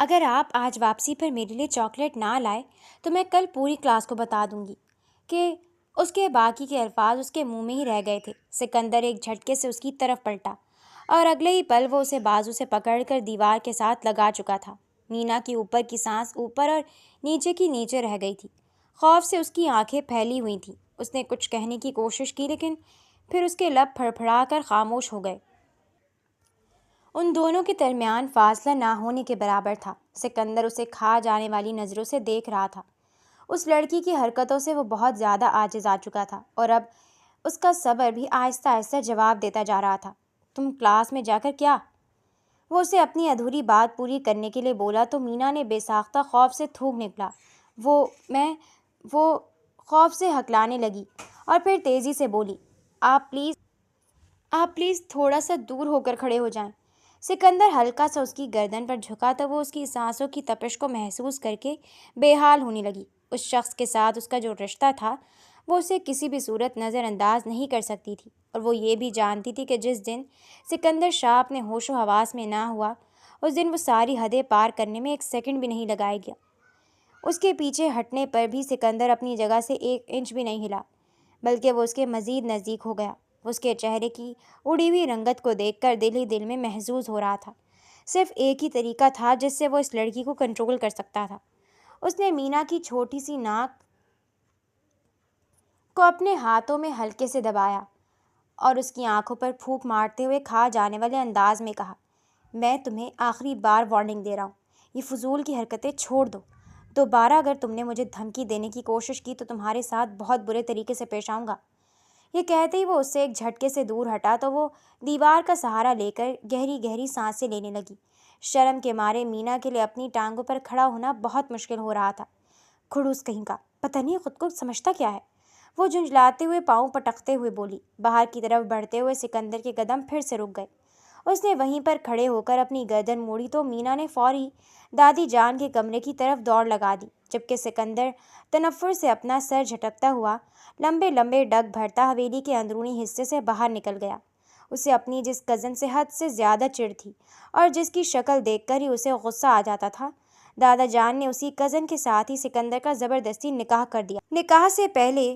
اگر آپ آج واپسی پر میرے لیے چاکلیٹ نہ لائے تو میں کل پوری کلاس کو بتا دوں گی کہ اس کے باقی کے الفاظ اس کے منہ میں ہی رہ گئے تھے۔ سکندر ایک جھٹکے سے اس کی طرف پلٹا اور اگلے ہی پل وہ اسے بازو سے پکڑ کر دیوار کے ساتھ لگا چکا تھا۔ مینا کی اوپر کی سانس اوپر اور نیچے کی نیچے رہ گئی تھی۔ خوف سے اس کی آنکھیں پھیلی ہوئی تھیں۔ اس نے کچھ کہنے کی کوشش کی لیکن پھر اس کے لب پھڑپھڑا کر خاموش ہو گئے۔ ان دونوں کے درمیان فاصلہ نہ ہونے کے برابر تھا۔ سکندر اسے کھا جانے والی نظروں سے دیکھ رہا تھا۔ اس لڑکی کی حرکتوں سے وہ بہت زیادہ عاجز آ چکا تھا اور اب اس کا صبر بھی آہستہ آہستہ جواب دیتا جا رہا تھا۔ تم کلاس میں جا کر کیا؟ وہ اسے اپنی ادھوری بات پوری کرنے کے لیے بولا تو مینا نے بے ساختہ خوف سے تھوک نکلا۔ وہ خوف سے ہکلانے لگی اور پھر تیزی سے بولی، آپ پلیز تھوڑا سا دور ہو کر کھڑے ہو جائیں۔ سکندر ہلکا سا اس کی گردن پر جھکا تو وہ اس کی سانسوں کی تپش کو محسوس کر کے بے حال ہونے لگی۔ اس شخص کے ساتھ اس کا جو رشتہ تھا وہ اسے کسی بھی صورت نظر انداز نہیں کر سکتی تھی، اور وہ یہ بھی جانتی تھی کہ جس دن سکندر شاہ اپنے ہوش و حواس میں نہ ہوا اس دن وہ ساری حدیں پار کرنے میں ایک سیکنڈ بھی نہیں لگائے گا۔ اس کے پیچھے ہٹنے پر بھی سکندر اپنی جگہ سے 1 انچ بھی نہیں ہلا، بلکہ وہ اس کے مزید نزدیک ہو گیا۔ اس کے چہرے کی اڑی ہوئی رنگت کو دیکھ کر دل ہی دل میں محظوظ ہو رہا تھا۔ صرف ایک ہی طریقہ تھا جس سے وہ اس لڑکی کو کنٹرول کر سکتا تھا۔ اس نے مینا کی چھوٹی سی ناک کو اپنے ہاتھوں میں ہلکے سے دبایا اور اس کی آنکھوں پر پھونک مارتے ہوئے کھا جانے والے انداز میں کہا، میں تمہیں آخری بار وارننگ دے رہا ہوں، یہ فضول کی حرکتیں چھوڑ دو۔ دوبارہ اگر تم نے مجھے دھمکی دینے کی کوشش کی تو تمہارے ساتھ بہت برے طریقے سے پیش آؤں گا۔ یہ کہتے ہی وہ اس سے ایک جھٹکے سے دور ہٹا تو وہ دیوار کا سہارا لے کر گہری گہری سانسیں لینے لگی۔ شرم کے مارے مینا کے لیے اپنی ٹانگوں پر کھڑا ہونا بہت مشکل ہو رہا تھا۔ کھڑوس کہیں کا، پتہ نہیں خود کو سمجھتا کیا ہے، وہ جھنجھلاتے ہوئے پاؤں پٹکتے ہوئے بولی۔ باہر کی طرف بڑھتے ہوئے سکندر کے قدم پھر سے رک گئے۔ اس نے وہیں پر کھڑے ہو کر اپنی گردن موڑی تو مینا نے فوری دادی جان کے کمرے کی طرف دوڑ لگا دی، جبکہ سکندر تنفر سے اپنا سر جھٹکتا ہوا لمبے لمبے ڈگ بھرتا حویلی کے اندرونی حصے سے باہر نکل گیا۔ اسے اپنی جس کزن سے حد سے زیادہ چڑ تھی اور جس کی شکل دیکھ کر ہی اسے غصہ آ جاتا تھا، دادا جان نے اسی کزن کے ساتھ ہی سکندر کا زبردستی نکاح کر دیا۔ نکاح سے پہلے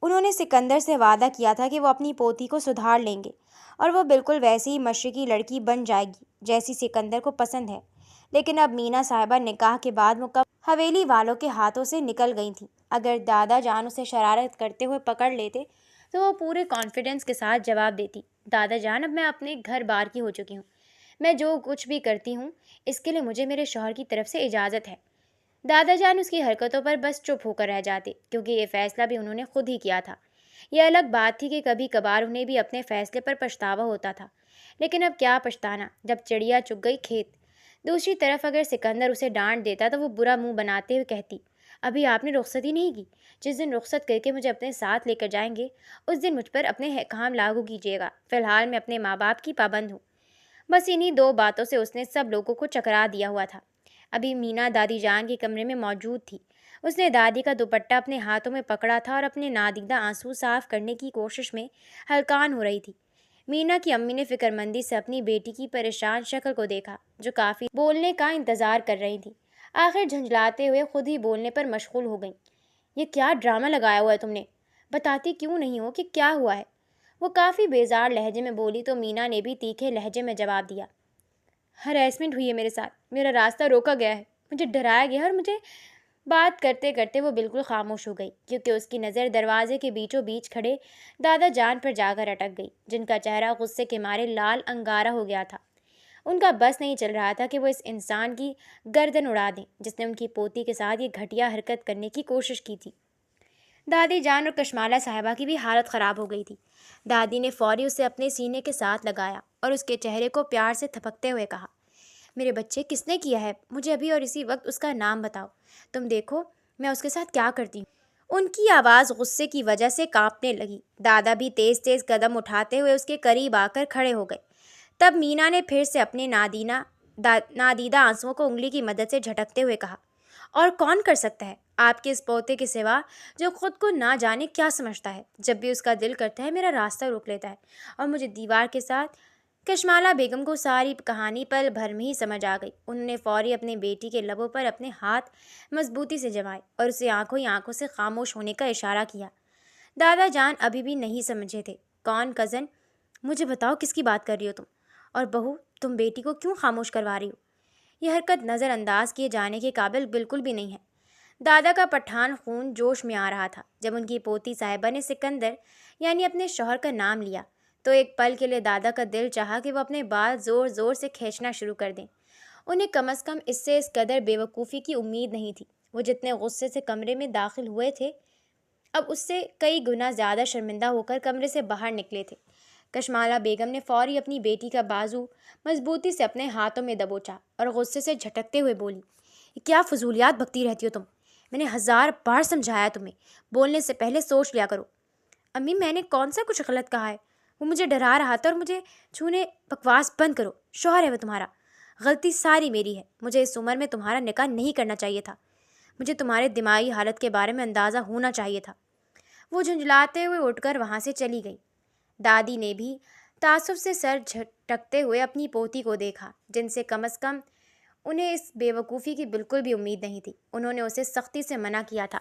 انہوں نے سکندر سے وعدہ کیا تھا کہ وہ اپنی پوتی کو سدھار لیں گے اور وہ بالکل ویسی ہی مشرقی لڑکی بن جائے گی جیسی سکندر کو پسند ہے۔ لیکن اب مینا صاحبہ نکاح کے بعد مکمل حویلی والوں کے ہاتھوں سے نکل گئی تھیں۔ اگر دادا جان اسے شرارت کرتے ہوئے پکڑ لیتے تو وہ پورے کانفیڈنس کے ساتھ جواب دیتی، دادا جان اب میں اپنے گھر بار کی ہو چکی ہوں، میں جو کچھ بھی کرتی ہوں اس کے لیے مجھے میرے شوہر کی طرف سے اجازت ہے۔ دادا جان اس کی حرکتوں پر بس چپ ہو کر رہ جاتے، کیونکہ یہ فیصلہ بھی انہوں نے خود ہی کیا تھا۔ یہ الگ بات تھی کہ کبھی کبھار انہیں بھی اپنے فیصلے پر پچھتاوا ہوتا تھا، لیکن اب کیا پچھتانا جب چڑیا چگ گئی کھیت۔ دوسری طرف اگر سکندر اسے ڈانٹ دیتا تو وہ برا منہ بناتے ہوئے کہتی، ابھی آپ نے رخصت ہی نہیں کی، جس دن رخصت کر کے مجھے اپنے ساتھ لے کر جائیں گے اس دن مجھ پر اپنے احکام لاگو کیجیے گا، فی الحال میں اپنے ماں باپ کی پابند ہوں۔ بس انہی 2 باتوں سے اس نے سب لوگوں کو چکرا دیا ہوا تھا۔ ابھی مینا دادی جان کے کمرے میں موجود تھی۔ اس نے دادی کا دوپٹہ اپنے ہاتھوں میں پکڑا تھا اور اپنے نادیدہ آنسو صاف کرنے کی کوشش میں ہلکان ہو رہی تھی۔ مینا کی امی نے فکر مندی سے اپنی بیٹی کی پریشان شکل کو دیکھا، جو کافی بولنے کا انتظار کر رہی تھی۔ آخر جھنجھلاتے ہوئے خود ہی بولنے پر مشغول ہو گئیں۔ یہ کیا ڈرامہ لگایا ہوا ہے تم نے؟ بتاتی کیوں نہیں ہو کہ کیا ہوا ہے؟ وہ کافی بیزار لہجے میں بولی تو مینا نے بھی تیکھے لہجے میں جواب دیا، ہراسمنٹ ہوئی ہے میرے ساتھ، میرا راستہ روکا گیا ہے، مجھے ڈرایا گیا ہے اور مجھے… بات کرتے کرتے وہ بالکل خاموش ہو گئی، کیونکہ اس کی نظر دروازے کے بیچوں بیچ کھڑے دادا جان پر جا کر اٹک گئی، جن کا چہرہ غصے کے مارے لال انگارہ ہو گیا تھا۔ ان کا بس نہیں چل رہا تھا کہ وہ اس انسان کی گردن اڑا دیں جس نے ان کی پوتی کے ساتھ یہ گھٹیا حرکت کرنے کی کوشش کی تھی۔ دادی جان اور کشمالہ صاحبہ کی بھی حالت خراب ہو گئی تھی۔ دادی نے فوری اسے اپنے سینے کے ساتھ لگایا اور اس کے چہرے کو پیار سے تھپکتے ہوئے کہا، میرے بچے کس نے کیا ہے؟ مجھے ابھی اور اسی وقت اس کا نام بتاؤ، تم دیکھو میں اس کے ساتھ کیا کرتی ہوں۔ ان کی آواز غصے کی وجہ سے کانپنے لگی۔ دادا بھی تیز تیز قدم اٹھاتے ہوئے اس کے قریب آ کر کھڑے ہو گئے۔ تب مینا نے پھر سے اپنے نادیدہ آنسوؤں کو انگلی کی مدد سے جھٹکتے ہوئے کہا، اور کون کر سکتا ہے آپ کے اس پوتے کے سوا جو خود کو نہ جانے کیا سمجھتا ہے، جب بھی اس کا دل کرتا ہے میرا راستہ روک لیتا ہے اور مجھے دیوار کے ساتھ کشمالہ بیگم کو ساری کہانی پل بھر میں ہی سمجھ آ گئی۔ انہوں نے فوری اپنے بیٹی کے لبوں پر اپنے ہاتھ مضبوطی سے جمائے اور اسے آنکھوں ہی آنکھوں سے خاموش ہونے کا اشارہ کیا۔ دادا جان ابھی بھی نہیں سمجھے تھے۔ کون کزن؟ مجھے بتاؤ کس کی بات کر رہی ہو تم؟ اور بہو، تم بیٹی کو کیوں خاموش کروا رہی ہو؟ یہ حرکت نظر انداز کیے جانے کے قابل بالکل بھی نہیں ہے۔ دادا کا پٹھان خون جوش میں آ رہا تھا۔ جب ان کی پوتی صاحبہ نے سکندر یعنی اپنے شوہر کا نام لیا تو ایک پل کے لیے دادا کا دل چاہا کہ وہ اپنے بال زور زور سے کھینچنا شروع کر دیں۔ انہیں کم از کم اس سے اس قدر بے وقوفی کی امید نہیں تھی۔ وہ جتنے غصے سے کمرے میں داخل ہوئے تھے، اب اس سے کئی گنا زیادہ شرمندہ ہو کر کمرے سے باہر نکلے تھے۔ کشمالہ بیگم نے فوری اپنی بیٹی کا بازو مضبوطی سے اپنے ہاتھوں میں دبوچا اور غصے سے جھٹکتے ہوئے بولی، یہ کیا فضولیات بکتی رہتی ہو تم؟ میں نے 1000 بار سمجھایا تمہیں، بولنے سے پہلے سوچ لیا کرو۔ امی، میں نے کون سا کچھ غلط کہا ہے؟ وہ مجھے ڈرا رہا تھا اور مجھے چھونے۔ بکواس بند کرو، شوہر ہے وہ تمہارا۔ غلطی ساری میری ہے، مجھے اس عمر میں تمہارا نکاح نہیں کرنا چاہیے تھا۔ مجھے تمہارے دماغی حالت کے بارے میں اندازہ ہونا چاہیے تھا۔ وہ جھنجھلاتے ہوئے اٹھ کر وہاں سے چلی گئی۔ دادی نے بھی تعصب سے سر جھٹکتے ہوئے اپنی پوتی کو دیکھا، جن سے کم از کم انہیں اس بے وقوفی کی بالکل بھی امید نہیں تھی۔ انہوں نے اسے سختی سے منع کیا تھا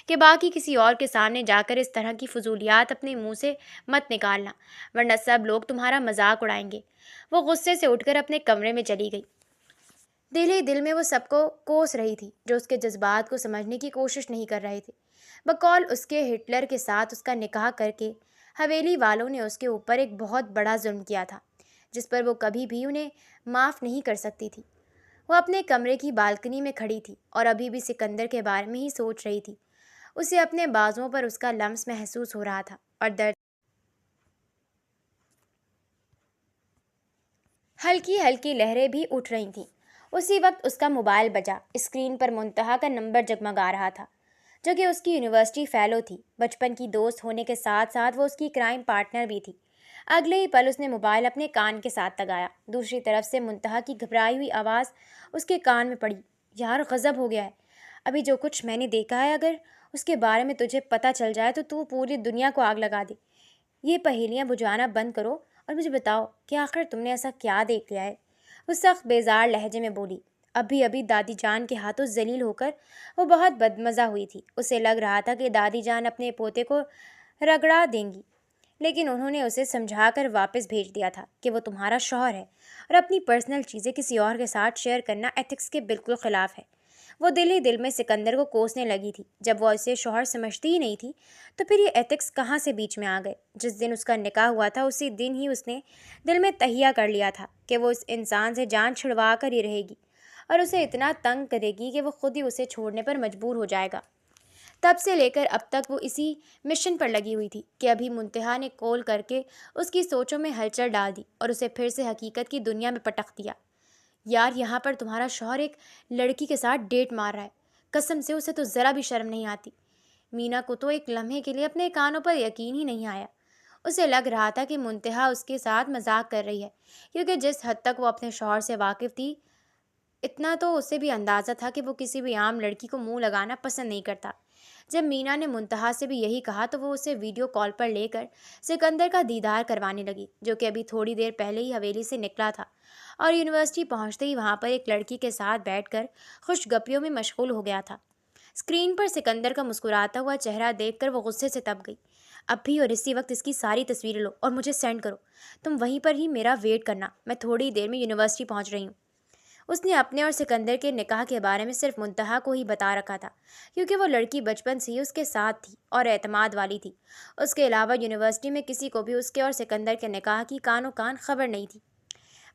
کہ باقی کسی اور کے سامنے جا کر اس طرح کی فضولیات اپنے منہ سے مت نکالنا، ورنہ سب لوگ تمہارا مذاق اڑائیں گے۔ وہ غصے سے اٹھ کر اپنے کمرے میں چلی گئی۔ دل ہی دل میں وہ سب کو کوس رہی تھی جو اس کے جذبات کو سمجھنے کی کوشش نہیں کر رہے تھے۔ بقول اس کے ہٹلر کے ساتھ اس کا نکاح کر کے حویلی والوں نے اس کے اوپر ایک بہت بڑا ظلم کیا تھا، جس پر وہ کبھی بھی انہیں معاف نہیں کر سکتی تھی۔ وہ اپنے کمرے کی بالکنی میں کھڑی تھی اور ابھی بھی سکندر کے بارے میں ہی سوچ رہی تھی۔ اسے اپنے بازوؤں پر اس کا لمس محسوس ہو رہا تھا اور درد ہلکی ہلکی لہریں بھی اٹھ رہی تھیں۔ اسی وقت اس کا موبائل بجا۔ اسکرین پر منتہا کا نمبر جگمگا رہا تھا، جو کہ اس کی یونیورسٹی فیلو تھی۔ بچپن کی دوست ہونے کے ساتھ ساتھ وہ اس کی کرائم پارٹنر بھی تھی۔ اگلے ہی پل اس نے موبائل اپنے کان کے ساتھ لگایا۔ دوسری طرف سے منتہا کی گھبرائی ہوئی آواز اس کے کان میں پڑی، یار غضب ہو گیا ہے۔ ابھی جو کچھ میں نے دیکھا ہے، اگر اس کے بارے میں تجھے پتہ چل جائے تو پوری دنیا کو آگ لگا دے۔ یہ پہیلیاں بجھانا بند کرو اور مجھے بتاؤ کہ آخر تم نے ایسا کیا دیکھ لیا ہے؟ وہ سخت بیزار لہجے میں بولی۔ ابھی دادی جان کے ہاتھوں ذلیل ہو کر وہ بہت بدمزہ ہوئی تھی۔ اسے لگ رہا تھا کہ دادی جان اپنے پوتے کو رگڑا دیں گی، لیکن انہوں نے اسے سمجھا کر واپس بھیج دیا تھا کہ وہ تمہارا شوہر ہے اور اپنی پرسنل چیزیں کسی اور کے ساتھ شیئر کرنا ایتھکس کے بالکل خلاف ہے۔ وہ دل ہی دل میں سکندر کو کوسنے لگی تھی۔ جب وہ اسے شوہر سمجھتی ہی نہیں تھی تو پھر یہ ایتھکس کہاں سے بیچ میں آ گئے؟ جس دن اس کا نکاح ہوا تھا اسی دن ہی اس نے دل میں تہیہ کر لیا تھا کہ وہ اس انسان سے جان چھڑوا کر ہی رہے گی اور اسے اتنا تنگ کرے گی کہ وہ خود ہی اسے چھوڑنے پر مجبور ہو جائے گا۔ تب سے لے کر اب تک وہ اسی مشن پر لگی ہوئی تھی کہ ابھی منتہا نے کال کر کے اس کی سوچوں میں ہلچل ڈال دی اور اسے پھر سے حقیقت کی دنیا میں پٹخ دیا۔ یار، یہاں پر تمہارا شوہر ایک لڑکی کے ساتھ ڈیٹ مار رہا ہے۔ قسم سے اسے تو ذرا بھی شرم نہیں آتی۔ مینا کو تو ایک لمحے کے لیے اپنے کانوں پر یقین ہی نہیں آیا۔ اسے لگ رہا تھا کہ منتہا اس کے ساتھ مذاق کر رہی ہے، کیونکہ جس حد تک وہ اپنے شوہر سے واقف تھی، اتنا تو اسے بھی اندازہ تھا کہ وہ کسی بھی عام لڑکی کو منہ لگانا پسند نہیں کرتا۔ جب مینا نے منتہا سے بھی یہی کہا تو وہ اسے ویڈیو کال پر لے کر سکندر کا دیدار کروانے لگی، جو کہ ابھی تھوڑی دیر پہلے ہی حویلی سے نکلا تھا اور یونیورسٹی پہنچتے ہی وہاں پر ایک لڑکی کے ساتھ بیٹھ کر خوش گپیوں میں مشغول ہو گیا تھا۔ اسکرین پر سکندر کا مسکراتا ہوا چہرہ دیکھ کر وہ غصے سے تپ گئی۔ اب بھی اور اسی وقت اس کی ساری تصویریں لو اور مجھے سینڈ کرو۔ تم وہیں پر ہی میرا ویٹ کرنا، میں تھوڑی دیر میں یونیورسٹی پہنچ رہی ہوں۔ اس نے اپنے اور سکندر کے نکاح کے بارے میں صرف منتہا کو ہی بتا رکھا تھا، کیونکہ وہ لڑکی بچپن سے ہی اس کے ساتھ تھی اور اعتماد والی تھی۔ اس کے علاوہ یونیورسٹی میں کسی کو بھی اس کے اور سکندر کے نکاح کی کانوں کان خبر نہیں تھی۔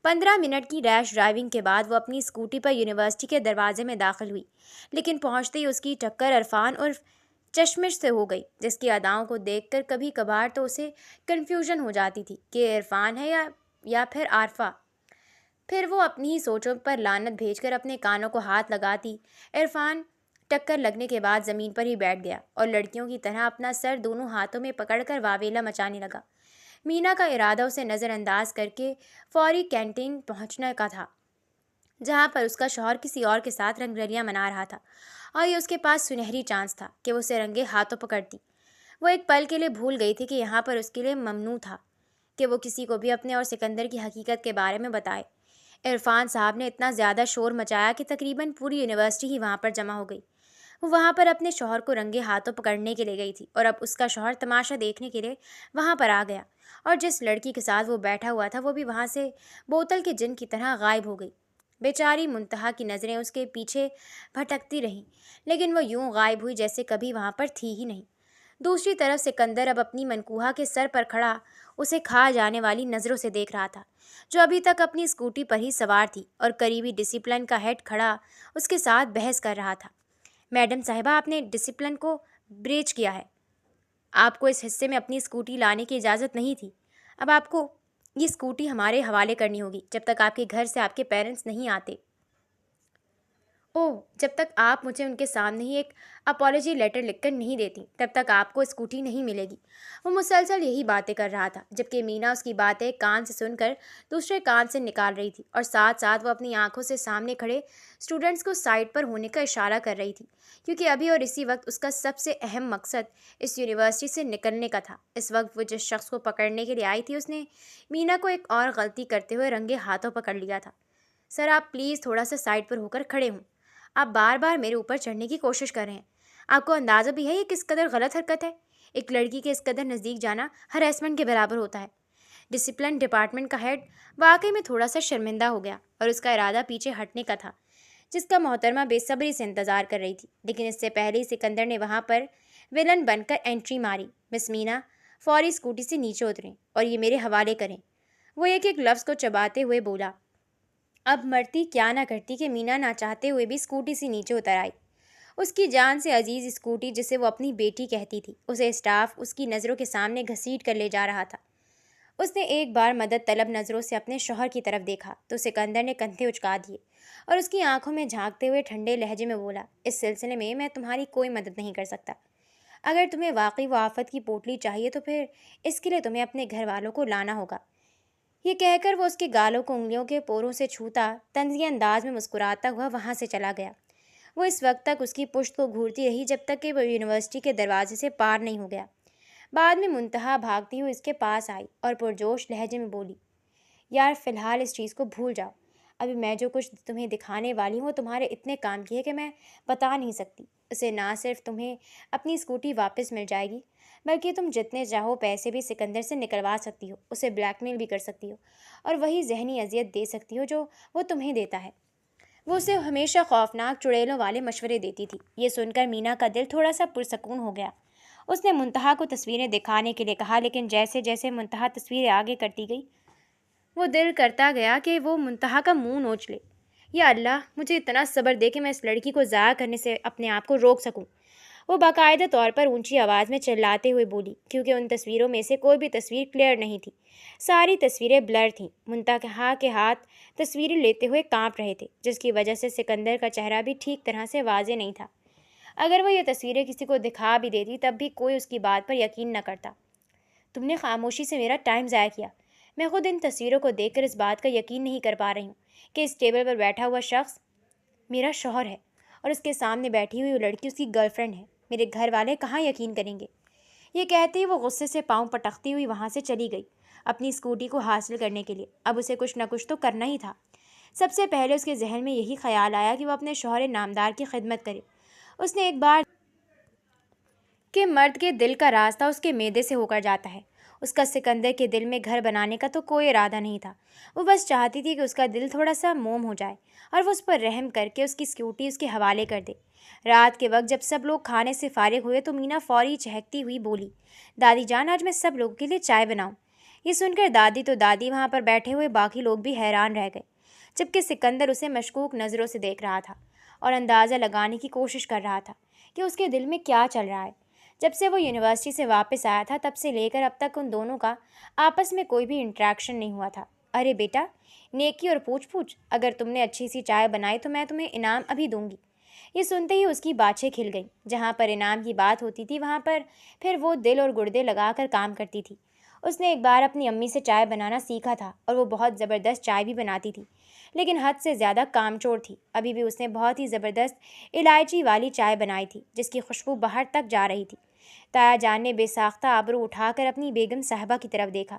15 منٹ کی ریش ڈرائیونگ کے بعد وہ اپنی اسکوٹی پر یونیورسٹی کے دروازے میں داخل ہوئی، لیکن پہنچتے ہی اس کی ٹکر عرفان عرف چشمش سے ہو گئی، جس کی اداؤں کو دیکھ کر کبھی کبھار تو اسے کنفیوژن ہو جاتی تھی کہ عرفان ہے یا پھر عارفہ۔ پھر وہ اپنی ہی سوچوں پر لعنت بھیج کر اپنے کانوں کو ہاتھ لگاتی۔ عرفان ٹکر لگنے کے بعد زمین پر ہی بیٹھ گیا اور لڑکیوں کی طرح اپنا سر دونوں ہاتھوں میں پکڑ کر واویلا مچانے لگا۔ مینا کا ارادہ اسے نظر انداز کر کے فوری کینٹین پہنچنے کا تھا، جہاں پر اس کا شوہر کسی اور کے ساتھ رنگ رلیاں منا رہا تھا، اور یہ اس کے پاس سنہری چانس تھا کہ وہ اسے رنگے ہاتھوں پکڑتی۔ وہ ایک پل کے لیے بھول گئی تھی کہ یہاں پر اس کے لیے ممنوع تھا کہ وہ کسی کو بھی اپنے اور سکندر کی حقیقت کے بارے میں بتائے۔ عرفان صاحب نے اتنا زیادہ شور مچایا کہ تقریباً پوری یونیورسٹی ہی وہاں پر جمع ہو گئی۔ وہ وہاں پر اپنے شوہر کو رنگے ہاتھوں پکڑنے کے لیے گئی تھی اور اب اس کا شوہر تماشا دیکھنے کے لیے وہاں پر آ گیا، اور جس لڑکی کے ساتھ وہ بیٹھا ہوا تھا وہ بھی وہاں سے بوتل کے جن کی طرح غائب ہو گئی۔ بیچاری منتہا کی نظریں اس کے پیچھے بھٹکتی رہیں، لیکن وہ یوں غائب ہوئی جیسے کبھی وہاں پر تھی ہی نہیں۔ دوسری طرف سکندر اب اپنی منکوہا کے سر پر کھڑا اسے کھا جانے والی نظروں سے دیکھ رہا تھا، جو ابھی تک اپنی اسکوٹی پر ہی سوار تھی، اور قریبی ڈسپلن کا ہیڈ کھڑا اس کے ساتھ بحث کر رہا تھا۔ میڈم صاحبہ، آپ نے ڈسپلن کو بریچ کیا ہے۔ آپ کو اس حصے میں اپنی اسکوٹی لانے کی اجازت نہیں تھی۔ اب آپ کو یہ اسکوٹی ہمارے حوالے کرنی ہوگی جب تک آپ کے گھر سے آپ کے پیرنٹس نہیں آتے۔ اوہ، جب تک آپ مجھے ان کے سامنے ہی ایک اپالوجی لیٹر لکھ کر نہیں دیتی تب تک آپ کو اسکوٹی نہیں ملے گی۔ وہ مسلسل یہی باتیں کر رہا تھا، جبکہ مینا اس کی باتیں کان سے سن کر دوسرے کان سے نکال رہی تھی، اور ساتھ ساتھ وہ اپنی آنکھوں سے سامنے کھڑے اسٹوڈنٹس کو سائڈ پر ہونے کا اشارہ کر رہی تھی، کیونکہ ابھی اور اسی وقت اس کا سب سے اہم مقصد اس یونیورسٹی سے نکلنے کا تھا۔ اس وقت وہ جس شخص کو پکڑنے کے لیے آئی تھی اس نے مینا کو ایک اور غلطی کرتے ہوئے رنگے ہاتھوں پکڑ لیا تھا۔ سر، آپ پلیز تھوڑا سا سائڈ پر ہو کر کھڑے ہوں۔ آپ بار بار میرے اوپر چڑھنے کی کوشش کر رہے ہیں۔ آپ کو اندازہ بھی ہے یہ کس قدر غلط حرکت ہے؟ ایک لڑکی کے اس قدر نزدیک جانا ہراسمنٹ کے برابر ہوتا ہے۔ ڈسپلن ڈپارٹمنٹ کا ہیڈ واقعی میں تھوڑا سا شرمندہ ہو گیا، اور اس کا ارادہ پیچھے ہٹنے کا تھا، جس کا محترمہ بے صبری سے انتظار کر رہی تھی، لیکن اس سے پہلے ہی سکندر نے وہاں پر ولن بن کر انٹری ماری۔ مس مینا، فوری اسکوٹی سے نیچے اتریں اور یہ میرے حوالے کریں۔ وہ ایک ایک لفظ کو چباتے ہوئے بولا۔ اب مرتی کیا نہ کرتی کہ مینا نہ چاہتے ہوئے بھی اسکوٹی سے نیچے اتر آئی۔ اس کی جان سے عزیز اسکوٹی، جسے وہ اپنی بیٹی کہتی تھی، اسے اسٹاف اس کی نظروں کے سامنے گھسیٹ کر لے جا رہا تھا۔ اس نے ایک بار مدد طلب نظروں سے اپنے شوہر کی طرف دیکھا تو سکندر نے کندھے اچکا دیے اور اس کی آنکھوں میں جھانکتے ہوئے ٹھنڈے لہجے میں بولا، اس سلسلے میں تمہاری کوئی مدد نہیں کر سکتا۔ اگر تمہیں واقعی وہ آفت کی پوٹلی چاہیے تو پھر اس کے لیے تمہیں اپنے گھر والوں کو لانا ہوگا۔ یہ کہہ کر وہ اس کے گالوں کو انگلیوں کے پوروں سے چھوتا طنزیہ انداز میں مسکراتا ہوا وہاں سے چلا گیا۔ وہ اس وقت تک اس کی پشت کو گھورتی رہی جب تک کہ وہ یونیورسٹی کے دروازے سے پار نہیں ہو گیا۔ بعد میں منتہا بھاگتی ہوئی اس کے پاس آئی اور پرجوش لہجے میں بولی، یار فی الحال اس چیز کو بھول جاؤ۔ ابھی میں جو کچھ تمہیں دکھانے والی ہوں وہ تمہارے اتنے کام کی ہے کہ میں بتا نہیں سکتی۔ اسے نہ صرف تمہیں اپنی اسکوٹی واپس مل جائے گی، بلکہ تم جتنے چاہو پیسے بھی سکندر سے نکلوا سکتی ہو، اسے بلیک میل بھی کر سکتی ہو، اور وہی ذہنی اذیت دے سکتی ہو جو وہ تمہیں دیتا ہے۔ وہ اسے ہمیشہ خوفناک چڑیلوں والے مشورے دیتی تھی۔ یہ سن کر مینا کا دل تھوڑا سا پرسکون ہو گیا۔ اس نے منتہا کو تصویریں دکھانے کے لیے کہا، لیکن جیسے جیسے منتہا تصویریں آگے کرتی گئی وہ دل کرتا گیا کہ وہ منتہا کا منہ نوچ لے۔ یا اللہ، مجھے اتنا صبر دے کہ میں اس لڑکی کو ضائع کرنے سے اپنے آپ کو روک سکوں۔ وہ باقاعدہ طور پر اونچی آواز میں چلاتے ہوئے بولی، کیونکہ ان تصویروں میں سے کوئی بھی تصویر کلیئر نہیں تھی، ساری تصویریں بلر تھیں۔ منتہا کے ہاتھ تصویریں لیتے ہوئے کانپ رہے تھے، جس کی وجہ سے سکندر کا چہرہ بھی ٹھیک طرح سے واضح نہیں تھا۔ اگر وہ یہ تصویریں کسی کو دکھا بھی دیتی تب بھی کوئی اس کی بات پر یقین نہ کرتا۔ تم نے خاموشی سے میرا ٹائم ضائع کیا۔ میں خود ان تصویروں کو دیکھ کر اس بات کا یقین نہیں کر پا رہی ہوں کہ اس ٹیبل پر بیٹھا ہوا شخص میرا شوہر ہے، اور اس کے سامنے بیٹھی ہوئی وہ لڑکی اس کی گرل فرینڈ ہے۔ میرے گھر والے کہاں یقین کریں گے؟ یہ کہتے ہی وہ غصے سے پاؤں پٹکتی ہوئی وہاں سے چلی گئی اپنی اسکوٹی کو حاصل کرنے کے لیے۔ اب اسے کچھ نہ کچھ تو کرنا ہی تھا۔ سب سے پہلے اس کے ذہن میں یہی خیال آیا کہ وہ اپنے شوہر نامدار کی خدمت کرے۔ اس نے ایک بار کہ مرد کے دل کا راستہ اس کے معدے سے ہو کر جاتا ہے۔ اس کا سکندر کے دل میں گھر بنانے کا تو کوئی ارادہ نہیں تھا۔ وہ بس چاہتی تھی کہ اس کا دل تھوڑا سا موم ہو جائے اور وہ اس پر رحم کر کے اس کی اسکوٹی اس کے حوالے کر دے۔ رات کے وقت جب سب لوگ کھانے سے فارغ ہوئے تو مینا فوری چہکتی ہوئی بولی، دادی جان، آج میں سب لوگوں کے لیے چائے بناؤں۔ یہ سن کر دادی وہاں پر بیٹھے ہوئے باقی لوگ بھی حیران رہ گئے، جبکہ سکندر اسے مشکوک نظروں سے دیکھ رہا تھا اور اندازہ لگانے کی کوشش کر رہا تھا کہ اس کے دل میں کیا چل رہا ہے۔ جب سے وہ یونیورسٹی سے واپس آیا تھا تب سے لے کر اب تک ان دونوں کا آپس میں کوئی بھی انٹریکشن نہیں ہوا تھا۔ ارے بیٹا، نیکی اور پوچھ پوچھ، اگر تم نے اچھی سی چائے بنائی تو میں تمہیں انعام ابھی دوں گی۔ یہ سنتے ہی اس کی باچھیں کھل گئیں۔ جہاں پر انعام کی بات ہوتی تھی وہاں پر پھر وہ دل اور گردے لگا کر کام کرتی تھی۔ اس نے ایک بار اپنی امی سے چائے بنانا سیکھا تھا اور وہ بہت زبردست چائے بھی بناتی تھی، لیکن حد سے زیادہ کام چور تھی۔ ابھی بھی اس نے بہت ہی زبردست الائچی والی چائے بنائی تھی جس کی خوشبو باہر تک جا رہی تھی۔ تایا جان نے بے ساختہ آبرو اٹھا کر اپنی بیگم صاحبہ کی طرف دیکھا،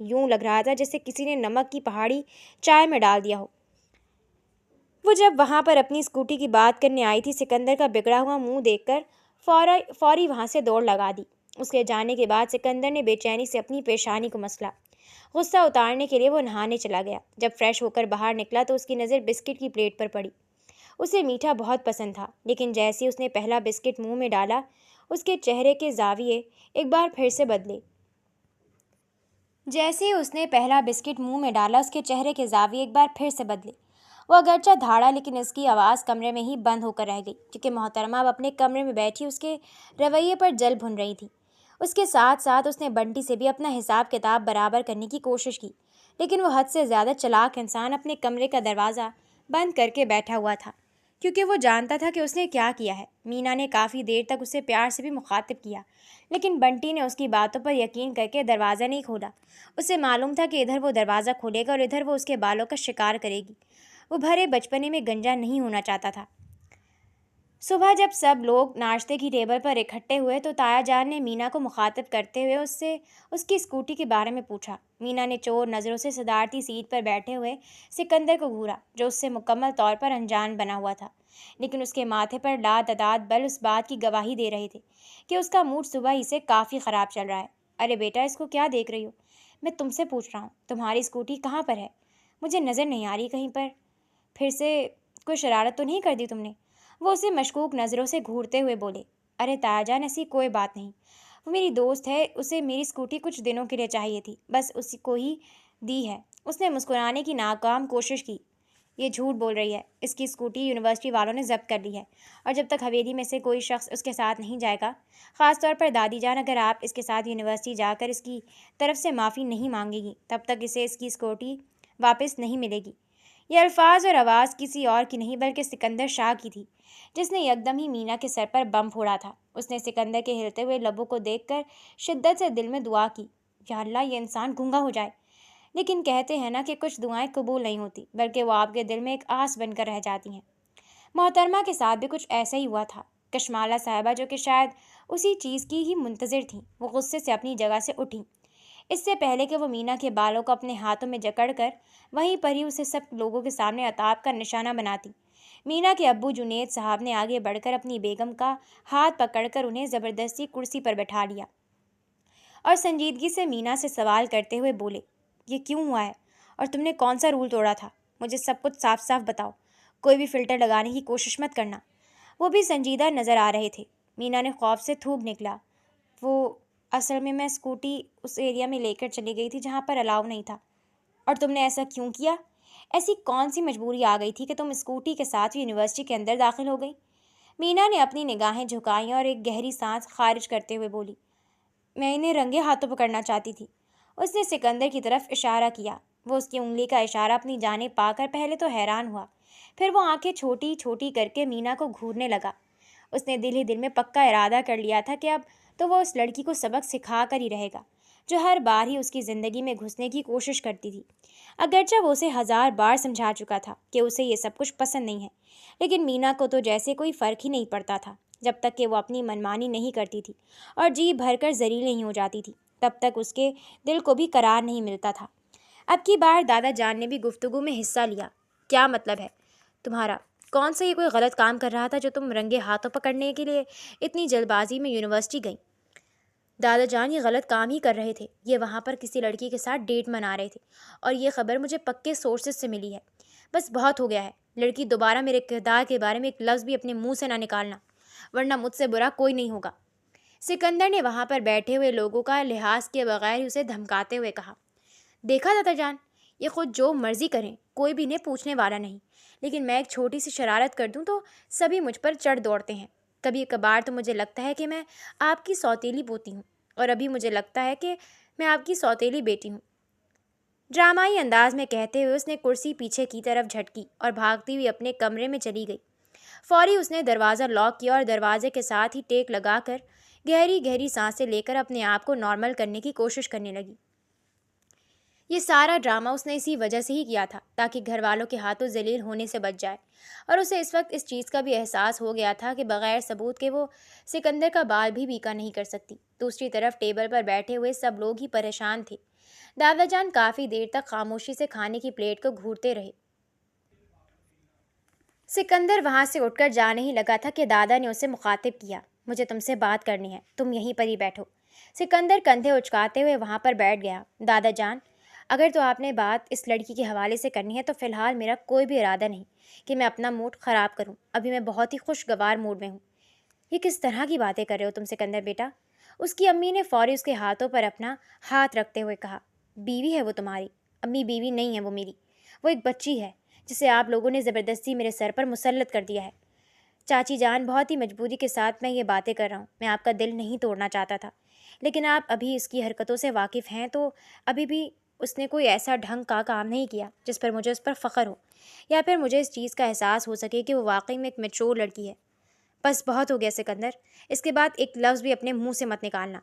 یوں لگ رہا تھا جیسے کسی نے نمک کی پہاڑی چائے میں ڈال دیا ہو۔ وہ جب وہاں پر اپنی اسکوٹی کی بات کرنے آئی تھی، سکندر کا بگڑا ہوا منہ دیکھ کر فوری وہاں سے دوڑ لگا دی۔ اس کے جانے کے بعد سکندر نے بے چینی سے اپنی پیشانی کو مسلا۔ غصہ اتارنے کے لیے وہ نہانے چلا گیا۔ جب فریش ہو کر باہر نکلا تو اس کی نظر بسکٹ کی پلیٹ پر پڑی۔ اسے میٹھا بہت پسند تھا، لیکن جیسے اس نے پہلا بسکٹ منہ میں ڈالا، اس کے چہرے کے زاویے ایک بار پھر سے بدلے۔ وہ اگرچہ دھاڑا، لیکن اس کی آواز کمرے میں ہی بند ہو کر رہ گئی، کیونکہ محترمہ اب اپنے کمرے میں بیٹھی اس کے رویے پر جل بھن رہی تھی۔ اس کے ساتھ ساتھ اس نے بنٹی سے بھی اپنا حساب کتاب برابر کرنے کی کوشش کی، لیکن وہ حد سے زیادہ چلاک انسان اپنے کمرے کا دروازہ بند کر کے بیٹھا ہوا تھا، کیونکہ وہ جانتا تھا کہ اس نے کیا کیا ہے۔ مینا نے کافی دیر تک اسے پیار سے بھی مخاطب کیا، لیکن بنٹی نے اس کی باتوں پر یقین کر کے دروازہ نہیں کھولا۔ اسے معلوم تھا کہ ادھر وہ دروازہ کھولے گا اور ادھر وہ اس کے بالوں کا شکار کرے گی۔ وہ بھرے بچپنے میں گنجا نہیں ہونا چاہتا تھا۔ صبح جب سب لوگ ناشتے کی ٹیبل پر اکٹھے ہوئے تو تایا جان نے مینا کو مخاطب کرتے ہوئے اس سے اس کی اسکوٹی کے بارے میں پوچھا۔ مینا نے چور نظروں سے صدارتی سیٹ پر بیٹھے ہوئے سکندر کو گھورا، جو اس سے مکمل طور پر انجان بنا ہوا تھا، لیکن اس کے ماتھے پر لاتعداد بل اس بات کی گواہی دے رہے تھے کہ اس کا موڈ صبح ہی سے کافی خراب چل رہا ہے۔ ارے بیٹا، اس کو کیا دیکھ رہی ہو؟ میں تم سے پوچھ رہا ہوں، تمہاری اسکوٹی کہاں پر ہے؟ مجھے نظر نہیں آ رہی کہیں پر۔ پھر سے کوئی شرارت تو نہیں کر دی تم نے؟ وہ اسے مشکوک نظروں سے گھورتے ہوئے بولے۔ ارے تایا جان، ایسی کوئی بات نہیں، وہ میری دوست ہے، اسے میری اسکوٹی کچھ دنوں کے لیے چاہیے تھی، بس اسی کو ہی دی ہے۔ اس نے مسکرانے کی ناکام کوشش کی۔ یہ جھوٹ بول رہی ہے، اس کی اسکوٹی یونیورسٹی والوں نے ضبط کر لی ہے، اور جب تک حویلی میں سے کوئی شخص اس کے ساتھ نہیں جائے گا، خاص طور پر دادی جان، اگر آپ اس کے ساتھ یونیورسٹی جا کر اس کی طرف سے معافی نہیں مانگے گی، تب تک اسے اس کی اسکوٹی واپس نہیں ملے گی۔ یہ الفاظ اور آواز کسی اور کی نہیں بلکہ سکندر شاہ کی تھی، جس نے یکدم ہی مینا کے سر پر بم پھوڑا تھا۔ اس نے سکندر کے ہلتے ہوئے لبوں کو دیکھ کر شدت سے دل میں دعا کی، یا اللہ، یہ انسان گنگا ہو جائے۔ لیکن کہتے ہیں نا کہ کچھ دعائیں قبول نہیں ہوتی، بلکہ وہ آپ کے دل میں ایک آس بن کر رہ جاتی ہیں۔ محترمہ کے ساتھ بھی کچھ ایسا ہی ہوا تھا۔ کشمالہ صاحبہ، جو کہ شاید اسی چیز کی ہی منتظر تھیں، وہ غصے سے اپنی جگہ سے اٹھیں۔ اس سے پہلے کہ وہ مینا کے بالوں کو اپنے ہاتھوں میں جکڑ کر وہیں پر ہی اسے سب لوگوں کے سامنے عتاب کا نشانہ بناتی، مینا کے ابو جنید صاحب نے آگے بڑھ کر اپنی بیگم کا ہاتھ پکڑ کر انہیں زبردستی کرسی پر بٹھا لیا اور سنجیدگی سے مینا سے سوال کرتے ہوئے بولے، یہ کیوں ہوا ہے اور تم نے کون سا رول توڑا تھا؟ مجھے سب کچھ صاف صاف بتاؤ، کوئی بھی فلٹر لگانے کی کوشش مت کرنا۔ وہ بھی سنجیدہ نظر آ رہے تھے۔ مینا نے خوف سے تھوک نکلا، وہ اصل میں اسکوٹی اس ایریا میں لے کر چلی گئی تھی جہاں پر الاؤ نہیں تھا۔ اور تم نے ایسا کیوں کیا؟ ایسی کون سی مجبوری آ گئی تھی کہ تم اسکوٹی کے ساتھ یونیورسٹی کے اندر داخل ہو گئی؟ مینا نے اپنی نگاہیں جھکائیں اور ایک گہری سانس خارج کرتے ہوئے بولی، میں انہیں رنگے ہاتھوں پکڑنا چاہتی تھی۔ اس نے سکندر کی طرف اشارہ کیا۔ وہ اس کی انگلی کا اشارہ اپنی جانب پا کر پہلے تو حیران ہوا، پھر وہ آنکھیں چھوٹی چھوٹی کر کے مینا کو گھورنے لگا۔ اس نے دل ہی دل میں پکا ارادہ کر لیا تھا کہ اب تو وہ اس لڑکی کو سبق سکھا کر ہی رہے گا، جو ہر بار ہی اس کی زندگی میں گھسنے کی کوشش کرتی تھی۔ اگرچہ وہ اسے 1000 بار سمجھا چکا تھا کہ اسے یہ سب کچھ پسند نہیں ہے، لیکن مینا کو تو جیسے کوئی فرق ہی نہیں پڑتا تھا۔ جب تک کہ وہ اپنی منمانی نہیں کرتی تھی اور جی بھر کر ذلیل نہیں ہو جاتی تھی، تب تک اس کے دل کو بھی قرار نہیں ملتا تھا۔ اب کی بار دادا جان نے بھی گفتگو میں حصہ لیا۔ کیا مطلب ہے تمہارا؟ کون سا یہ کوئی غلط کام کر رہا تھا جو تم رنگے ہاتھوں پکڑنے کے لیے اتنی جلد بازی میں یونیورسٹی گئیں؟ دادا جان، یہ غلط کام ہی کر رہے تھے۔ یہ وہاں پر کسی لڑکی کے ساتھ ڈیٹ منا رہے تھے، اور یہ خبر مجھے پکے سورسز سے ملی ہے۔ بس بہت ہو گیا ہے، لڑکی دوبارہ میرے کردار کے بارے میں ایک لفظ بھی اپنے منہ سے نہ نکالنا، ورنہ مجھ سے برا کوئی نہیں ہوگا۔ سکندر نے وہاں پر بیٹھے ہوئے لوگوں کا لحاظ کیے بغیر ہی اسے دھمکاتے ہوئے کہا، دیکھا دادا جان، یہ خود جو مرضی کریں، کوئی بھی انہیں پوچھنے والا نہیں، لیکن میں ایک چھوٹی سی شرارت کر دوں تو سبھی مجھ پر چڑھ دوڑتے ہیں۔ کبھی کبھار تو مجھے لگتا ہے کہ میں آپ کی سوتیلی پوتی ہوں، اور ابھی مجھے لگتا ہے کہ میں آپ کی سوتیلی بیٹی ہوں۔ ڈرامائی انداز میں کہتے ہوئے اس نے کرسی پیچھے کی طرف جھٹکی اور بھاگتی ہوئی اپنے کمرے میں چلی گئی۔ فوری اس نے دروازہ لاک کیا اور دروازے کے ساتھ ہی ٹیک لگا کر گہری گہری سانسیں لے کر اپنے آپ کو نارمل کرنے کی کوشش کرنے لگی۔ یہ سارا ڈرامہ اس نے اسی وجہ سے ہی کیا تھا تاکہ گھر والوں کے ہاتھوں ذلیل ہونے سے بچ جائے، اور اسے اس وقت اس چیز کا بھی احساس ہو گیا تھا کہ بغیر ثبوت کے وہ سکندر کا بال بھی بیکا نہیں کر سکتی۔ دوسری طرف ٹیبل پر بیٹھے ہوئے سب لوگ ہی پریشان تھے۔ دادا جان کافی دیر تک خاموشی سے کھانے کی پلیٹ کو گھورتے رہے۔ سکندر وہاں سے اٹھ کر جانے ہی لگا تھا کہ دادا نے اسے مخاطب کیا، مجھے تم سے بات کرنی ہے، تم یہیں پر ہی بیٹھو۔ سکندر کندھے اچکاتے ہوئے وہاں پر بیٹھ گیا۔ دادا جان، اگر تو آپ نے بات اس لڑکی کے حوالے سے کرنی ہے تو فی الحال میرا کوئی بھی ارادہ نہیں کہ میں اپنا موڈ خراب کروں، ابھی میں بہت ہی خوشگوار موڈ میں ہوں۔ یہ کس طرح کی باتیں کر رہے ہو تم سکندر بیٹا؟ اس کی امی نے فوری اس کے ہاتھوں پر اپنا ہاتھ رکھتے ہوئے کہا، بیوی ہے وہ تمہاری؟ امی بیوی نہیں ہے وہ میری، وہ ایک بچی ہے جسے آپ لوگوں نے زبردستی میرے سر پر مسلط کر دیا ہے۔ چاچی جان، بہت ہی مجبوری کے ساتھ میں یہ باتیں کر رہا ہوں، میں آپ کا دل نہیں توڑنا چاہتا تھا، لیکن آپ ابھی اس کی حرکتوں سے واقف ہیں تو ابھی بھی اس نے کوئی ایسا ڈھنگ کا کام نہیں کیا جس پر مجھے اس پر فخر ہو، یا پھر مجھے اس چیز کا احساس ہو سکے کہ وہ واقعی میں ایک میچور لڑکی ہے۔ بس بہت ہو گیا سکندر، اس کے بعد ایک لفظ بھی اپنے منہ سے مت نکالنا۔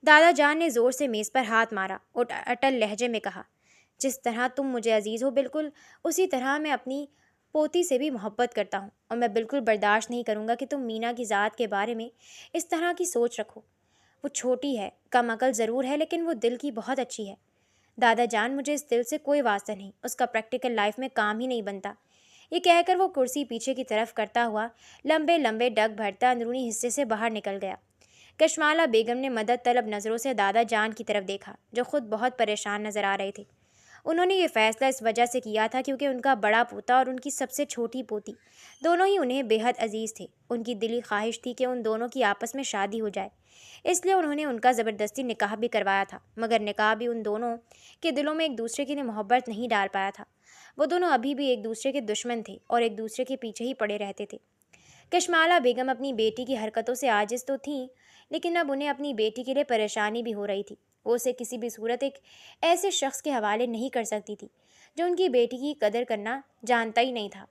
دادا جان نے زور سے میز پر ہاتھ مارا اور اٹل لہجے میں کہا، جس طرح تم مجھے عزیز ہو بالکل اسی طرح میں اپنی پوتی سے بھی محبت کرتا ہوں، اور میں بالکل برداشت نہیں کروں گا کہ تم مینا کی ذات کے بارے میں اس طرح کی سوچ رکھو۔ وہ چھوٹی ہے، کم عقل ضرور ہے، لیکن وہ دل کی بہت اچھی ہے۔ دادا جان، مجھے اس دل سے کوئی واسطہ نہیں، اس کا پریکٹیکل لائف میں کام ہی نہیں بنتا۔ یہ کہہ کر وہ کرسی پیچھے کی طرف کرتا ہوا لمبے لمبے ڈگ بھرتا اندرونی حصے سے باہر نکل گیا۔ کشمالہ بیگم نے مدد طلب نظروں سے دادا جان کی طرف دیکھا، جو خود بہت پریشان نظر آ رہے تھے۔ انہوں نے یہ فیصلہ اس وجہ سے کیا تھا کیونکہ ان کا بڑا پوتا اور ان کی سب سے چھوٹی پوتی دونوں ہی انہیں بے حد عزیز تھے۔ ان کی دلی خواہش تھی کہ ان دونوں کی آپس میں شادی ہو جائے، اس لیے انہوں نے ان کا زبردستی نکاح بھی کروایا تھا، مگر نکاح بھی ان دونوں کے دلوں میں ایک دوسرے کے لیے محبت نہیں ڈال پایا تھا۔ وہ دونوں ابھی بھی ایک دوسرے کے دشمن تھے اور ایک دوسرے کے پیچھے ہی پڑے رہتے تھے۔ کشمالہ بیگم اپنی بیٹی کی حرکتوں سے عاجز تو تھیں، لیکن اب انہیں اپنی بیٹی کے لیے پریشانی بھی ہو رہی تھی۔ وہ اسے کسی بھی صورت ایک ایسے شخص کے حوالے نہیں کر سکتی تھی جو ان کی بیٹی کی قدر کرنا جانتا ہی نہیں تھا۔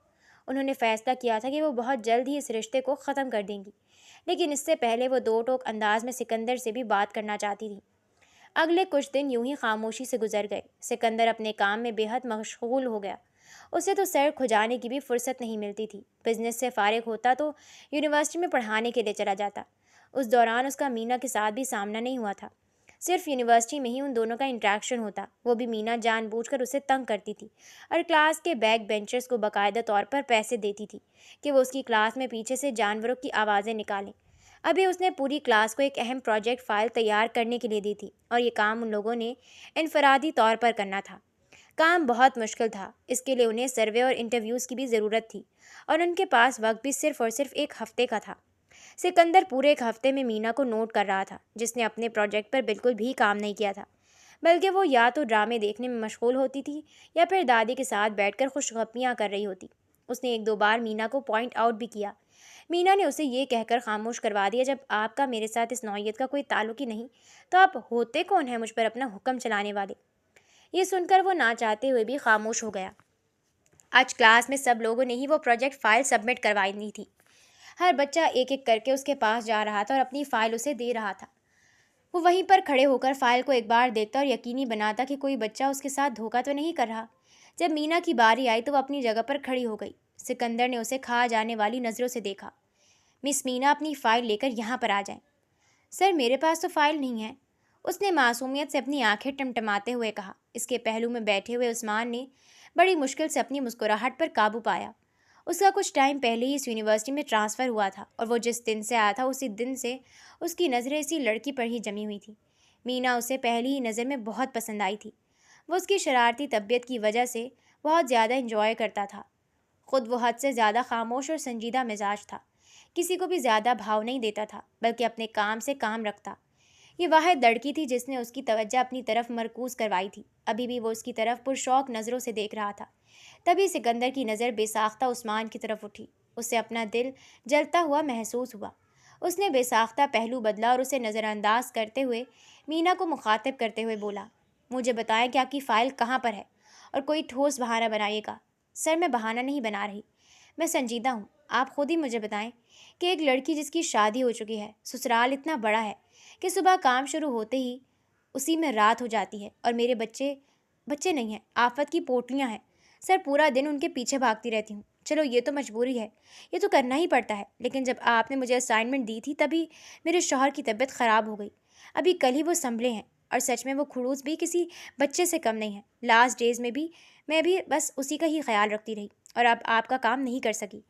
انہوں نے فیصلہ کیا تھا کہ وہ بہت جلد ہی اس رشتے کو ختم کر دیں گی، لیکن اس سے پہلے وہ دو ٹوک انداز میں سکندر سے بھی بات کرنا چاہتی تھی۔ اگلے کچھ دن یوں ہی خاموشی سے گزر گئے۔ سکندر اپنے کام میں بے حد مشغول ہو گیا۔ اسے تو سر کھجانے کی بھی فرصت نہیں ملتی تھی۔ بزنس سے فارغ ہوتا تو یونیورسٹی میں پڑھانے کے لیے چلا جاتا۔ اس دوران اس کا مینا کے ساتھ بھی سامنا نہیں ہوا تھا، صرف یونیورسٹی میں ہی ان دونوں کا انٹریکشن ہوتا۔ وہ بھی مینا جان بوجھ کر اسے تنگ کرتی تھی اور کلاس کے بیک بینچرز کو باقاعدہ طور پر پیسے دیتی تھی کہ وہ اس کی کلاس میں پیچھے سے جانوروں کی آوازیں نکالیں۔ ابھی اس نے پوری کلاس کو ایک اہم پروجیکٹ فائل تیار کرنے کے لیے دی تھی، اور یہ کام ان لوگوں نے انفرادی طور پر کرنا تھا۔ کام بہت مشکل تھا، اس کے لیے انہیں سروے اور انٹرویوز کی بھی ضرورت تھی، اور ان کے پاس وقت بھی صرف اور صرف ایک ہفتے کا تھا۔ سکندر پورے ایک ہفتے میں مینا کو نوٹ کر رہا تھا، جس نے اپنے پروجیکٹ پر بالکل بھی کام نہیں کیا تھا، بلکہ وہ یا تو ڈرامے دیکھنے میں مشغول ہوتی تھی یا پھر دادی کے ساتھ بیٹھ کر خوش گپیاں کر رہی ہوتی۔ اس نے ایک دو بار مینا کو پوائنٹ آؤٹ بھی کیا۔ مینا نے اسے یہ کہہ کر خاموش کروا دیا، جب آپ کا میرے ساتھ اس نوعیت کا کوئی تعلق ہی نہیں تو آپ ہوتے کون ہیں مجھ پر اپنا حکم چلانے والے؟ یہ سن کر وہ نہ چاہتے ہوئے بھی خاموش ہو گیا۔ آج کلاس میں سب لوگوں نے ہی وہ پروجیکٹ فائل سبمٹ کروانی تھی۔ ہر بچہ ایک ایک کر کے اس کے پاس جا رہا تھا اور اپنی فائل اسے دے رہا تھا۔ وہ وہیں پر کھڑے ہو کر فائل کو ایک بار دیکھتا اور یقینی بناتا کہ کوئی بچہ اس کے ساتھ دھوکہ تو نہیں کر رہا۔ جب مینا کی باری آئی تو وہ اپنی جگہ پر کھڑی ہو گئی۔ سکندر نے اسے کھا جانے والی نظروں سے دیکھا۔ مس مینا، اپنی فائل لے کر یہاں پر آ جائیں۔ سر، میرے پاس تو فائل نہیں ہے، اس نے معصومیت سے اپنی آنکھیں ٹمٹماتے ہوئے کہا۔ اس کے پہلو میں بیٹھے ہوئے عثمان نے بڑی مشکل سے اپنی مسکراہٹ پر قابو پایا۔ اس کا کچھ ٹائم پہلے ہی اس یونیورسٹی میں ٹرانسفر ہوا تھا، اور وہ جس دن سے آیا تھا اسی دن سے اس کی نظریں اسی لڑکی پر ہی جمی ہوئی تھی۔ مینا اسے پہلی ہی نظر میں بہت پسند آئی تھی۔ وہ اس کی شرارتی طبیعت کی وجہ سے بہت زیادہ انجوائے کرتا تھا۔ خود وہ حد سے زیادہ خاموش اور سنجیدہ مزاج تھا، کسی کو بھی زیادہ بھاؤ نہیں دیتا تھا، بلکہ اپنے کام سے کام رکھتا۔ یہ واحد لڑکی تھی جس نے اس کی توجہ اپنی طرف مرکوز کروائی تھی۔ ابھی بھی وہ اس کی طرف پرشوق نظروں سے دیکھ رہا تھا۔ تبھی سکندر کی نظر بے ساختہ عثمان کی طرف اٹھی۔ اسے اپنا دل جلتا ہوا محسوس ہوا۔ اس نے بے ساختہ پہلو بدلا اور اسے نظر انداز کرتے ہوئے مینا کو مخاطب کرتے ہوئے بولا، مجھے بتائیں کہ آپ کی فائل کہاں پر ہے، اور کوئی ٹھوس بہانہ بنائیے گا۔ سر، میں بہانہ نہیں بنا رہی، میں سنجیدہ ہوں۔ آپ خود ہی مجھے بتائیں کہ ایک لڑکی جس کی شادی ہو چکی ہے، سسرال اتنا بڑا ہے کہ صبح کام شروع ہوتے ہی اسی میں رات ہو جاتی ہے، اور میرے بچے نہیں ہیں، آفت کی پوٹلیاں ہیں۔ سر، پورا دن ان کے پیچھے بھاگتی رہتی ہوں۔ چلو یہ تو مجبوری ہے، یہ تو کرنا ہی پڑتا ہے، لیکن جب آپ نے مجھے اسائنمنٹ دی تھی تبھی میرے شوہر کی طبیعت خراب ہو گئی۔ ابھی کل ہی وہ سنبھلے ہیں، اور سچ میں وہ خڑوس بھی کسی بچے سے کم نہیں ہے۔ لاسٹ ڈیز میں بھی میں بھی بس اسی کا ہی خیال رکھتی رہی اور اب آپ کا کام نہیں کر سکی،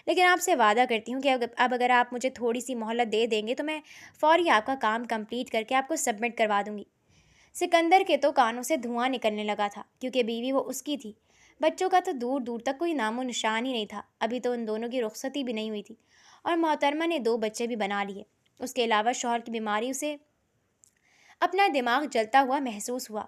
لیکن آپ سے وعدہ کرتی ہوں کہ اب اگر آپ مجھے تھوڑی سی مہلت دے دیں گے تو میں فوری آپ کا کام کمپلیٹ کر کے آپ کو سبمٹ کروا دوں گی۔ سکندر کے تو کانوں سے دھواں نکلنے لگا تھا، کیونکہ بیوی وہ اس کی تھی۔ بچوں کا تو دور دور تک کوئی نام و نشان ہی نہیں تھا۔ ابھی تو ان دونوں کی رخصتی بھی نہیں ہوئی تھی اور محترمہ نے 2 بچے بھی بنا لیے۔ اس کے علاوہ شوہر کی بیماری اسے اپنا دماغ جلتا ہوا محسوس ہوا۔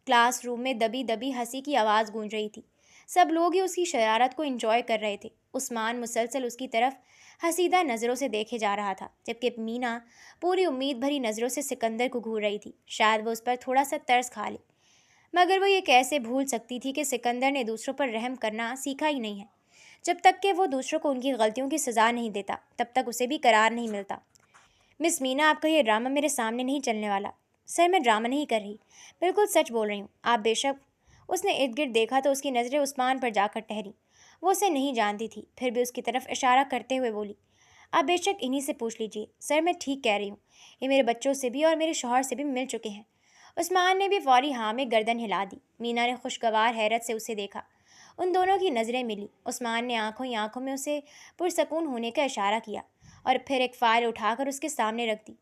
کلاس روم میں دبی دبی ہنسی کی آواز گونج رہی تھی۔ سب لوگ ہی اس کی شرارت کو انجوائے کر رہے تھے۔ عثمان مسلسل اس کی طرف حسیدہ نظروں سے دیکھے جا رہا تھا، جبکہ مینا پوری امید بھری نظروں سے سکندر کو گھور رہی تھی، شاید وہ اس پر تھوڑا سا ترس کھا لے۔ مگر وہ یہ کیسے بھول سکتی تھی کہ سکندر نے دوسروں پر رحم کرنا سیکھا ہی نہیں ہے۔ جب تک کہ وہ دوسروں کو ان کی غلطیوں کی سزا نہیں دیتا، تب تک اسے بھی قرار نہیں ملتا۔ مس مینا، آپ کا یہ ڈرامہ میرے سامنے نہیں چلنے والا۔ سر، میں ڈرامہ نہیں کر رہی، بالکل سچ بول رہی ہوں۔ آپ بے شک۔ اس نے ارد گرد دیکھا تو اس کی نظریں عثمان پر جا کر ٹھہری۔ وہ اسے نہیں جانتی تھی، پھر بھی اس کی طرف اشارہ کرتے ہوئے بولی، آپ بے شک انہی سے پوچھ لیجیے۔ سر، میں ٹھیک کہہ رہی ہوں، یہ میرے بچوں سے بھی اور میرے شوہر سے بھی مل چکے ہیں۔ عثمان نے بھی فوری ہاں میں گردن ہلا دی۔ مینا نے خوشگوار حیرت سے اسے دیکھا۔ ان دونوں کی نظریں ملی۔ عثمان نے آنکھوں ہی آنکھوں میں اسے پرسکون ہونے کا اشارہ کیا اور پھر ایک فائل اٹھا کر اس کے سامنے رکھ دی۔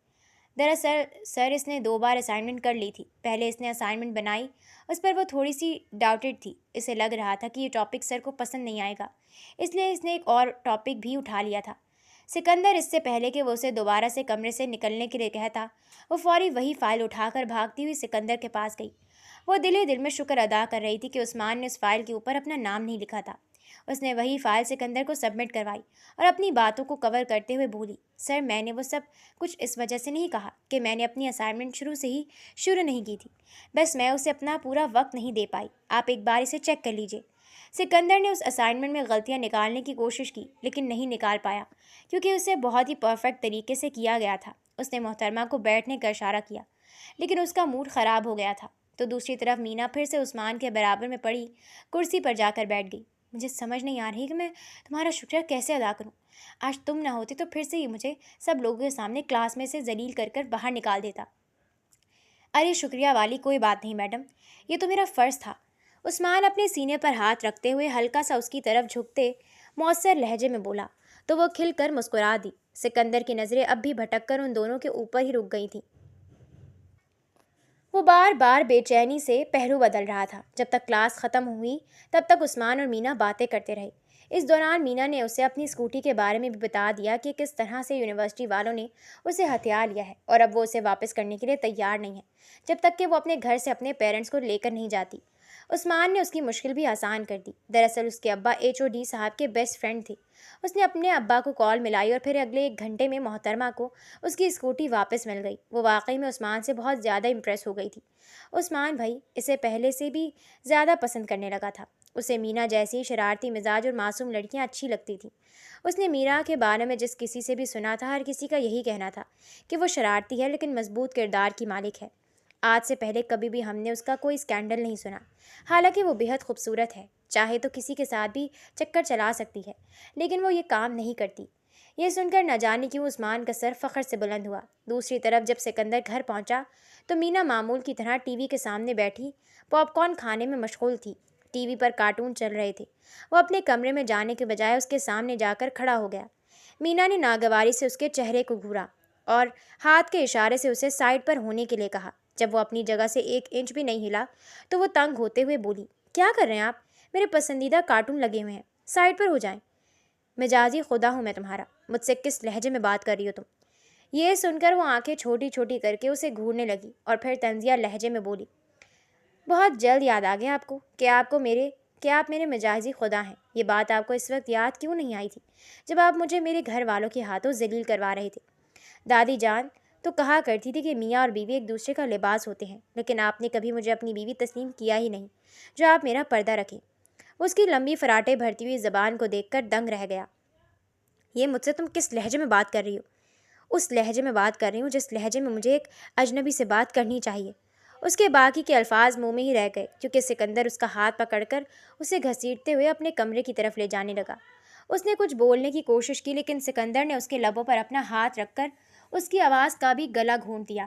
دراصل سر، اس نے 2 بار اسائنمنٹ کر لی تھی۔ پہلے اس نے اسائنمنٹ بنائی، اس پر وہ تھوڑی سی ڈاؤٹڈ تھی۔ اسے لگ رہا تھا کہ یہ ٹاپک سر کو پسند نہیں آئے گا، اس لیے اس نے ایک اور ٹاپک بھی اٹھا لیا تھا۔ سکندر اس سے پہلے کہ وہ اسے دوبارہ سے کمرے سے نکلنے کے لیے کہتا، وہ فوری وہی فائل اٹھا کر بھاگتی ہوئی سکندر کے پاس گئی۔ وہ دل ہی دل میں شکر ادا کر رہی تھی کہ عثمان نے اس فائل کے اوپر اپنا نام نہیں لکھا تھا۔ اس نے وہی فائل سکندر کو سبمٹ کروائی اور اپنی باتوں کو کور کرتے ہوئے بولی، سر، میں نے وہ سب کچھ اس وجہ سے نہیں کہا کہ میں نے اپنی اسائنمنٹ شروع نہیں کی تھی، بس میں اسے اپنا پورا وقت نہیں دے پائی۔ آپ ایک بار اسے چیک کر لیجیے۔ سکندر نے اس اسائنمنٹ میں غلطیاں نکالنے کی کوشش کی، لیکن نہیں نکال پایا، کیونکہ اسے بہت ہی پرفیکٹ طریقے سے کیا گیا تھا۔ اس نے محترمہ کو بیٹھنے کا اشارہ کیا، لیکن اس کا موڈ خراب ہو گیا تھا، تو دوسری طرف مینا پھر سے عثمان کے برابر میں پڑی کرسی پر جا کر بیٹھ گئی۔ مجھے سمجھ نہیں آ رہی کہ میں تمہارا شکریہ کیسے ادا کروں۔ آج تم نہ ہوتی تو پھر سے ہی مجھے سب لوگوں کے سامنے کلاس میں سے ذلیل کر کر باہر نکال دیتا۔ ارے شکریہ والی کوئی بات نہیں میڈم، یہ تو میرا فرض تھا۔ عثمان اپنے سینے پر ہاتھ رکھتے ہوئے ہلکا سا اس کی طرف جھکتے مؤثر لہجے میں بولا، تو وہ کھل کر مسکرا دی۔ سکندر کی نظریں اب بھی بھٹک کر ان دونوں کے اوپر ہی رک گئی تھیں۔ وہ بار بار بے چینی سے پہلو بدل رہا تھا۔ جب تک کلاس ختم ہوئی تب تک عثمان اور مینا باتیں کرتے رہے۔ اس دوران مینا نے اسے اپنی اسکوٹی کے بارے میں بھی بتا دیا کہ کس طرح سے یونیورسٹی والوں نے اسے ہتھیار لیا ہے اور اب وہ اسے واپس کرنے کے لیے تیار نہیں ہے، جب تک کہ وہ اپنے گھر سے اپنے پیرنٹس کو لے کر نہیں جاتی۔ عثمان نے اس کی مشکل بھی آسان کر دی۔ دراصل اس کے ابا HOD صاحب کے بیسٹ فرینڈ تھے۔ اس نے اپنے ابا کو کال ملائی اور پھر اگلے 1 گھنٹے میں محترمہ کو اس کی اسکوٹی واپس مل گئی۔ وہ واقعی میں عثمان سے بہت زیادہ امپریس ہو گئی تھی۔ عثمان بھائی اسے پہلے سے بھی زیادہ پسند کرنے لگا تھا۔ اسے مینا جیسی شرارتی مزاج اور معصوم لڑکیاں اچھی لگتی تھیں۔ اس نے میرا کے بارے میں جس کسی سے بھی سنا تھا، ہر کسی کا یہی کہنا تھا کہ وہ شرارتی ہے لیکن مضبوط کردار کی مالک ہے۔ آج سے پہلے کبھی بھی ہم نے اس کا کوئی اسکینڈل نہیں سنا۔ حالانکہ وہ بہت خوبصورت ہے، چاہے تو کسی کے ساتھ بھی چکر چلا سکتی ہے، لیکن وہ یہ کام نہیں کرتی۔ یہ سن کر نہ جانے کیوں عثمان کا سر فخر سے بلند ہوا۔ دوسری طرف جب سکندر گھر پہنچا تو مینا معمول کی طرح ٹی وی کے سامنے بیٹھی پاپ کارن کھانے میں مشغول تھی۔ ٹی وی پر کارٹون چل رہے تھے۔ وہ اپنے کمرے میں جانے کے بجائے اس کے سامنے جا کر کھڑا ہو گیا۔ مینا نے ناگواری سے اس کے چہرے کو گھورا اور ہاتھ کے اشارے سے اسے سائڈ پر ہونے کے لیے کہا۔ جب وہ اپنی جگہ سے 1 انچ بھی نہیں ہلا تو وہ تنگ ہوتے ہوئے بولی، کیا کر رہے ہیں آپ؟ میرے پسندیدہ کارٹون لگے ہوئے ہیں، سائڈ پر ہو جائیں۔ مجازی خدا ہوں میں تمہارا، مجھ سے کس لہجے میں بات کر رہی ہو تم؟ یہ سن کر وہ آنکھیں چھوٹی چھوٹی کر کے اسے گھورنے لگی اور پھر طنزیہ لہجے میں بولی، بہت جلد یاد آ گیا آپ کو کہ آپ میرے مجازی خدا ہیں۔ یہ بات آپ کو اس وقت یاد کیوں نہیں آئی تھی جب آپ مجھے میرے گھر والوں کے ہاتھوں ذلیل کروا رہے تھے؟ دادی جان تو کہا کرتی تھی کہ میاں اور بیوی ایک دوسرے کا لباس ہوتے ہیں، لیکن آپ نے کبھی مجھے اپنی بیوی تسلیم کیا ہی نہیں جو آپ میرا پردہ رکھیں۔ وہ اس کی لمبی فراٹے بھرتی ہوئی زبان کو دیکھ کر دنگ رہ گیا۔ یہ مجھ سے تم کس لہجے میں بات کر رہی ہو؟ اس لہجے میں بات کر رہی ہوں جس لہجے میں مجھے ایک اجنبی سے بات کرنی چاہیے۔ اس کے باقی کے الفاظ منہ میں ہی رہ گئے، کیونکہ سکندر اس کا ہاتھ پکڑ کر اسے گھسیٹتے ہوئے اپنے کمرے کی طرف لے جانے لگا۔ اس نے کچھ بولنے کی کوشش کی، لیکن سکندر نے اس کے لبوں پر اپنا ہاتھ رکھ کر اس کی آواز کا بھی گلا گھونٹ دیا۔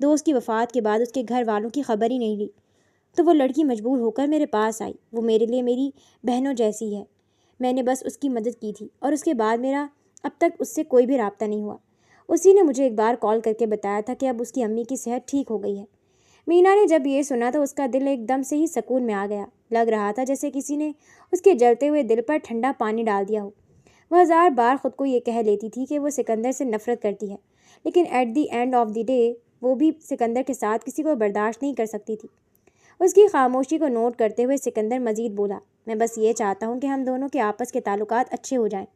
دوست کی وفات کے بعد اس کے گھر والوں کی خبر ہی نہیں لی، تو وہ لڑکی مجبور ہو کر میرے پاس آئی۔ وہ میرے لیے میری بہنوں جیسی ہے۔ میں نے بس اس کی مدد کی تھی، اور اس کے بعد میرا اب تک اس سے کوئی بھی رابطہ نہیں ہوا۔ اسی نے مجھے ایک بار کال کر کے بتایا تھا کہ اب اس کی امی کی صحت ٹھیک ہو گئی ہے۔ مینا نے جب یہ سنا تو اس کا دل ایک دم سے ہی سکون میں آ گیا۔ لگ رہا تھا جیسے کسی نے اس کے جلتے ہوئے دل پر ٹھنڈا پانی ڈال دیا ہو۔ وہ ہزار بار خود کو یہ کہہ لیتی تھی کہ وہ سکندر سے نفرت کرتی ہے، لیکن at the end of the day وہ بھی سکندر کے ساتھ کسی کو برداشت نہیں کر سکتی تھی۔ اس کی خاموشی کو نوٹ کرتے ہوئے سکندر مزید بولا، میں بس یہ چاہتا ہوں کہ ہم دونوں کے آپس کے تعلقات اچھے ہو جائیں۔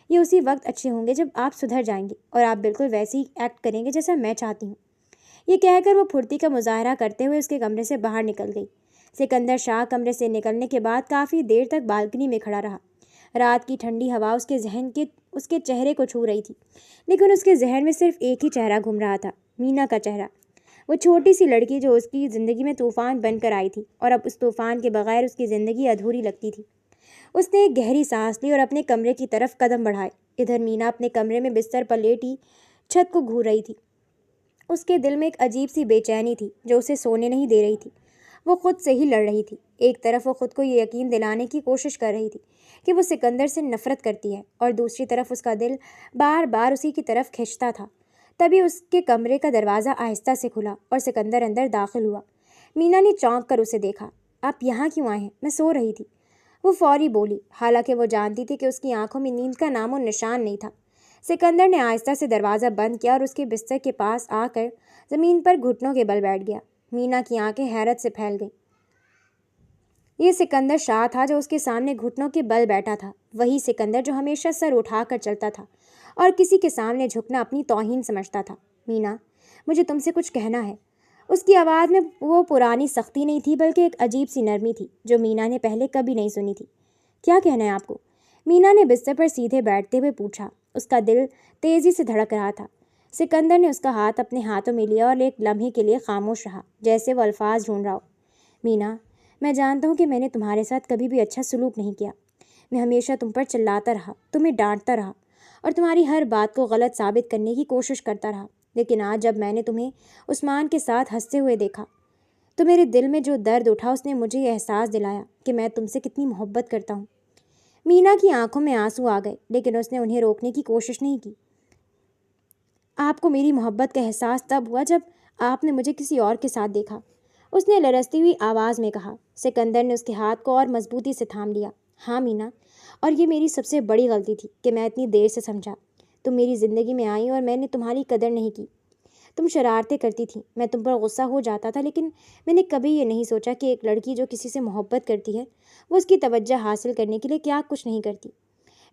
یہ اسی وقت اچھے ہوں گے جب آپ سدھر جائیں گے اور آپ بالکل ویسے ہی ایکٹ کریں گے جیسا میں چاہتی ہوں۔ یہ کہہ کر وہ پھرتی کا مظاہرہ کرتے ہوئے اس کے کمرے سے باہر نکل گئی۔ سکندر شاہ کمرے سے نکلنے کے بعد کافی دیر تک بالکنی میں کھڑا رہا۔ رات کی ٹھنڈی ہوا اس کے چہرے کو چھو رہی تھی، لیکن اس کے ذہن میں صرف ایک ہی چہرہ گھوم رہا تھا، مینا کا چہرہ۔ وہ چھوٹی سی لڑکی جو اس کی زندگی میں طوفان بن کر آئی تھی، اور اب اس طوفان کے بغیر اس کی زندگی ادھوری لگتی تھی۔ اس نے ایک گہری سانس لی اور اپنے کمرے کی طرف قدم بڑھائے۔ ادھر مینا اپنے کمرے میں بستر پر لیٹی چھت کو گھور رہی تھی۔ اس کے دل میں ایک عجیب سی بے چینی تھی جو اسے سونے نہیں دے رہی تھی۔ وہ خود سے ہی لڑ رہی تھی۔ ایک طرف وہ خود کو یہ یقین دلانے کی کوشش کر رہی تھی کہ وہ سکندر سے نفرت کرتی ہے، اور دوسری طرف اس کا دل بار بار اسی کی طرف کھنچتا تھا۔ تبھی اس کے کمرے کا دروازہ آہستہ سے کھلا اور سکندر اندر داخل ہوا۔ مینا نے چونک کر اسے دیکھا۔ آپ یہاں کیوں آئے ہیں؟ میں سو رہی تھی، وہ فوری بولی، حالانکہ وہ جانتی تھی کہ اس کی آنکھوں میں نیند کا نام و نشان نہیں تھا۔ سکندر نے آہستہ سے دروازہ بند کیا اور اس کے بستر کے پاس آ کر زمین پر گھٹنوں کے بل بیٹھ گیا۔ مینا کی آنکھیں حیرت سے پھیل گئیں۔ یہ سکندر شاہ تھا جو اس کے سامنے گھٹنوں کے بل بیٹھا تھا، وہی سکندر جو ہمیشہ سر اٹھا کر چلتا تھا اور کسی کے سامنے جھکنا اپنی توہین سمجھتا تھا۔ مینا، مجھے تم سے کچھ کہنا ہے۔ اس کی آواز میں وہ پرانی سختی نہیں تھی، بلکہ ایک عجیب سی نرمی تھی جو مینا نے پہلے کبھی نہیں سنی تھی۔ کیا کہنا ہے آپ کو؟ مینا نے بستر پر سیدھے بیٹھتے ہوئے پوچھا۔ اس کا دل تیزی سے دھڑک رہا تھا۔ سکندر نے اس کا ہاتھ اپنے ہاتھوں میں لیا اور ایک لمحے کے لیے خاموش رہا، جیسے وہ الفاظ ڈھونڈ رہا ہو۔ مینا، میں جانتا ہوں کہ میں نے تمہارے ساتھ کبھی بھی اچھا سلوک نہیں کیا۔ میں ہمیشہ تم پر چلاتا رہا، تمہیں ڈانٹتا رہا اور تمہاری ہر بات کو غلط ثابت کرنے کی کوشش کرتا رہا، لیکن آج جب میں نے تمہیں عثمان کے ساتھ ہنستے ہوئے دیکھا تو میرے دل میں جو درد اٹھا اس نے مجھے یہ احساس دلایا کہ میں تم سے کتنی محبت کرتا ہوں۔ مینا کی آنکھوں میں آنسو آ گئے، لیکن اس نے انہیں روکنے کی کوشش نہیں کی۔ آپ کو میری محبت کا احساس تب ہوا جب آپ نے مجھے کسی اور کے ساتھ دیکھا، اس نے لرزتی ہوئی آواز میں کہا۔ سکندر نے اس کے ہاتھ کو اور مضبوطی سے تھام لیا۔ ہاں مینا، اور یہ میری سب سے بڑی غلطی تھی کہ میں اتنی دیر سے سمجھا۔ تم میری زندگی میں آئی اور میں نے تمہاری قدر نہیں کی۔ تم شرارتیں کرتی تھیں، میں تم پر غصہ ہو جاتا تھا، لیکن میں نے کبھی یہ نہیں سوچا کہ ایک لڑکی جو کسی سے محبت کرتی ہے وہ اس کی توجہ حاصل کرنے کے لیے کیا کچھ نہیں کرتی۔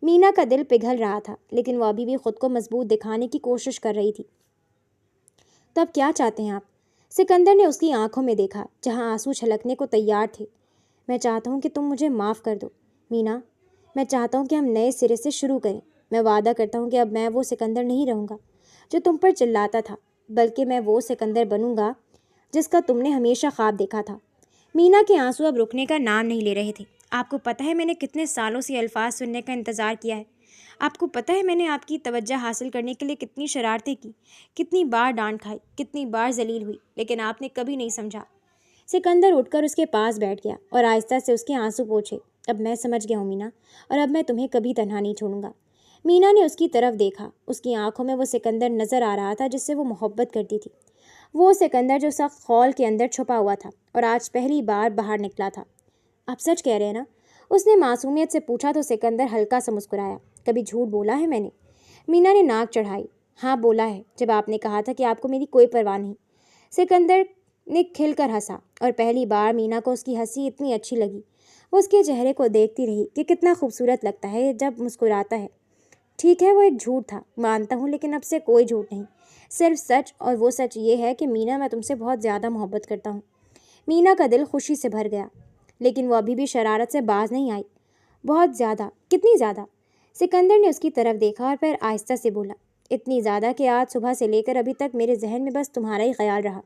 مینا کا دل پگھل رہا تھا، لیکن وہ ابھی بھی خود کو مضبوط دکھانے کی کوشش کر رہی تھی۔ تو اب کیا چاہتے ہیں آپ؟ سکندر نے اس کی آنکھوں میں دیکھا جہاں آنسو چھلکنے کو تیار تھے۔ میں چاہتا ہوں کہ تم مجھے معاف کر دو مینا۔ میں چاہتا ہوں کہ ہم نئے سرے سے شروع کریں۔ میں وعدہ کرتا ہوں کہ اب میں وہ سکندر نہیں رہوں گا جو تم پر چلاتا تھا، بلکہ میں وہ سکندر بنوں گا جس کا تم نے ہمیشہ خواب دیکھا تھا۔ مینا کے آنسو اب رکنے کا نام نہیں لے رہے تھے۔ آپ کو پتہ ہے میں نے کتنے سالوں سے الفاظ سننے کا انتظار کیا ہے؟ آپ کو پتہ ہے میں نے آپ کی توجہ حاصل کرنے کے لیے کتنی شرارتیں کی، کتنی بار ڈانٹ کھائی، کتنی بار ذلیل ہوئی، لیکن آپ نے کبھی نہیں سمجھا۔ سکندر اٹھ کر اس کے پاس بیٹھ گیا اور آہستہ سے اس کے آنسو پوچھے۔ اب میں سمجھ گیا ہوں مینا، اور اب میں تمہیں کبھی تنہا نہیں چھوڑوں گا۔ مینا نے اس کی طرف دیکھا۔ اس کی آنکھوں میں وہ سکندر نظر آ رہا تھا جس سے وہ محبت کرتی تھی، وہ سکندر جو سخت خول کے اندر چھپا ہوا تھا اور آج پہلی بار باہر نکلا تھا۔ آپ سچ کہہ رہے ہیں نا؟ اس نے معصومیت سے پوچھا تو سکندر ہلکا سا مسکرایا۔ کبھی جھوٹ بولا ہے میں نے؟ مینا نے ناک چڑھائی۔ ہاں بولا ہے، جب آپ نے کہا تھا کہ آپ کو میری کوئی پرواہ نہیں۔ سکندر نے کھل کر ہنسا، اور پہلی بار مینا کو اس کی ہنسی اتنی اچھی لگی۔ وہ اس کے چہرے کو دیکھتی رہی کہ کتنا خوبصورت لگتا ہے جب مسکراتا ہے۔ ٹھیک ہے، وہ ایک جھوٹ تھا، مانتا ہوں، لیکن اب سے کوئی جھوٹ نہیں، صرف سچ، اور وہ سچ یہ ہے کہ مینا، میں تم سے بہت زیادہ محبت کرتا ہوں۔ مینا کا دل خوشی سے بھر گیا، لیکن وہ ابھی بھی شرارت سے باز نہیں آئی۔ بہت زیادہ؟ کتنی زیادہ؟ سکندر نے اس کی طرف دیکھا اور پھر آہستہ سے بولا۔ اتنی زیادہ کہ آج صبح سے لے کر ابھی تک میرے ذہن میں بس تمہارا ہی خیال رہا۔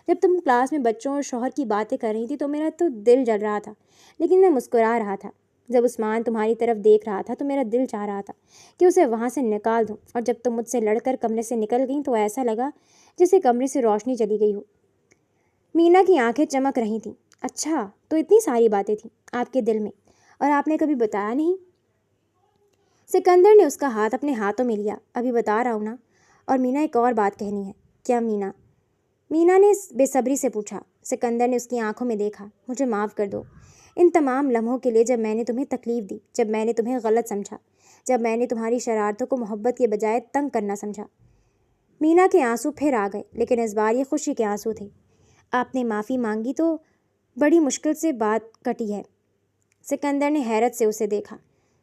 جب تم کلاس میں بچوں اور شوہر کی باتیں کر رہی تھی تو میرا تو دل جل رہا تھا، لیکن میں مسکرا رہا تھا۔ جب عثمان تمہاری طرف دیکھ رہا تھا تو میرا دل چاہ رہا تھا کہ اسے وہاں سے نکال دوں، اور جب تم مجھ سے لڑ کر کمرے سے نکل گئیں تو ایسا لگا جیسے کمرے سے روشنی چلی گئی ہو۔ مینا کی آنکھیں چمک رہی تھیں۔ اچھا، تو اتنی ساری باتیں تھیں آپ کے دل میں اور آپ نے کبھی بتایا نہیں؟ سکندر نے اس کا ہاتھ اپنے ہاتھوں میں لیا۔ ابھی بتا رہا ہوں نا، اور مینا ایک اور بات کہنی ہے۔ کیا مینا؟ مینا نے بے صبری سے پوچھا۔ سکندر نے اس کی آنکھوں میں دیکھا۔ مجھے معاف کر دو ان تمام لمحوں کے لیے جب میں نے تمہیں تکلیف دی، جب میں نے تمہیں غلط سمجھا، جب میں نے تمہاری شرارتوں کو محبت کے بجائے تنگ کرنا سمجھا۔ مینا کے آنسو پھر آ گئے، لیکن اس بار یہ خوشی کے آنسو تھے۔ آپ نے معافی مانگی تو بڑی مشکل سے بات کٹی ہے۔ سکندر نے حیرت سے اسے دیکھا۔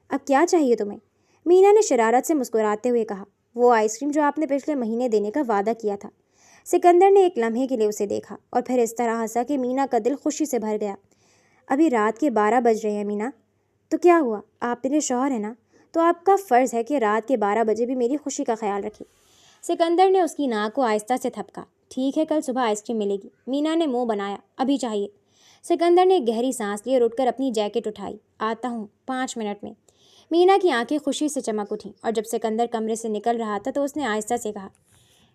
اب کیا چاہیے تمہیں؟ مینا نے شرارت سے مسکراتے ہوئے کہا۔ وہ آئس کریم جو آپ نے پچھلے مہینے دینے کا وعدہ کیا تھا۔ سکندر نے ایک لمحے کے لیے اسے دیکھا اور پھر اس طرح ہنسا کہ مینا کا دل خوشی سے بھر گیا۔ ابھی رات کے 12 بج رہے ہیں مینا، تو کیا ہوا؟ آپ میرے شوہر ہیں نا، تو آپ کا فرض ہے کہ رات کے 12 بجے بھی میری خوشی کا خیال رکھیں۔ سکندر نے اس کی ناک کو آہستہ سے تھپکا۔ ٹھیک ہے، کل صبح آئس کریم ملے گی۔ مینا نے منہ بنایا۔ ابھی چاہیے۔ سکندر نے گہری سانس لی اور اٹھ کر اپنی جیکٹ اٹھائی۔ آتا ہوں 5 منٹ میں۔ مینا کی آنکھیں خوشی سے چمک اٹھیں، اور جب سکندر کمرے سے نکل رہا تھا تو اس نے آہستہ سے کہا،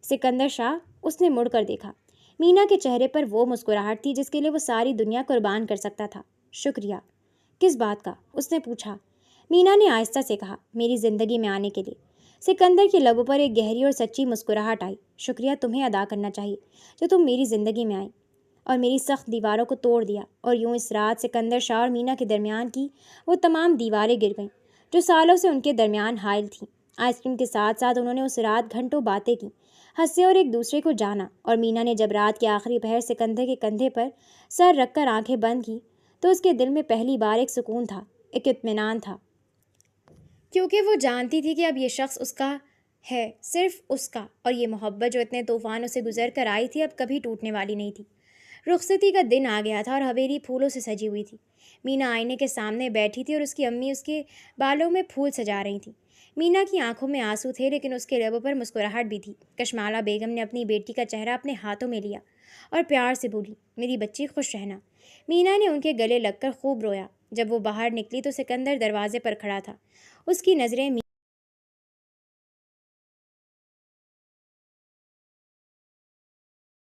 سکندر شاہ۔ اس نے مڑ کر دیکھا۔ مینا کے چہرے پر وہ مسکراہٹ تھی جس کے لیے وہ ساری دنیا قربان کر سکتا تھا۔ شکریہ۔ کس بات کا؟ اس نے پوچھا۔ مینا نے آہستہ سے کہا، میری زندگی میں آنے کے لیے۔ سکندر کے لبوں پر ایک گہری اور سچی مسکراہٹ آئی۔ شکریہ تمہیں ادا کرنا چاہیے جو تم میری زندگی میں آئی اور میری سخت دیواروں کو توڑ دیا۔ اور یوں اس رات سکندر شاہ اور مینا کے درمیان کی وہ تمام دیواریں گر گئیں جو سالوں سے ان کے درمیان حائل تھیں۔ آئس کریم کے ساتھ ساتھ انہوں نے اس رات گھنٹوں باتیں کی، ہنسے اور ایک دوسرے کو جانا۔ اور مینا نے جب رات کے آخری پہر سکندر کے کندھے پر سر رکھ کر آنکھیں بند کی تو اس کے دل میں پہلی بار ایک سکون تھا، ایک اطمینان تھا، کیونکہ وہ جانتی تھی کہ اب یہ شخص اس کا ہے، صرف اس کا، اور یہ محبت جو اتنے طوفانوں سے گزر کر آئی تھی اب کبھی ٹوٹنے والی نہیں تھی۔ رخصتی کا دن آ گیا تھا اور حویلی پھولوں سے سجی ہوئی تھی۔ مینا آئینے کے سامنے بیٹھی تھی اور اس کی امی اس کے بالوں میں پھول سجا رہی تھیں۔ مینا کی آنکھوں میں آنسو تھے، لیکن اس کے لبوں پر مسکراہٹ بھی تھی۔ کشمالہ بیگم نے اپنی بیٹی کا چہرہ اپنے ہاتھوں میں لیا اور پیار سے بولی، میری بچی خوش رہنا۔ مینا نے ان کے گلے لگ کر خوب رویا۔ جب وہ باہر نکلی تو سکندر دروازے پر کھڑا تھا۔ اس کی نظریں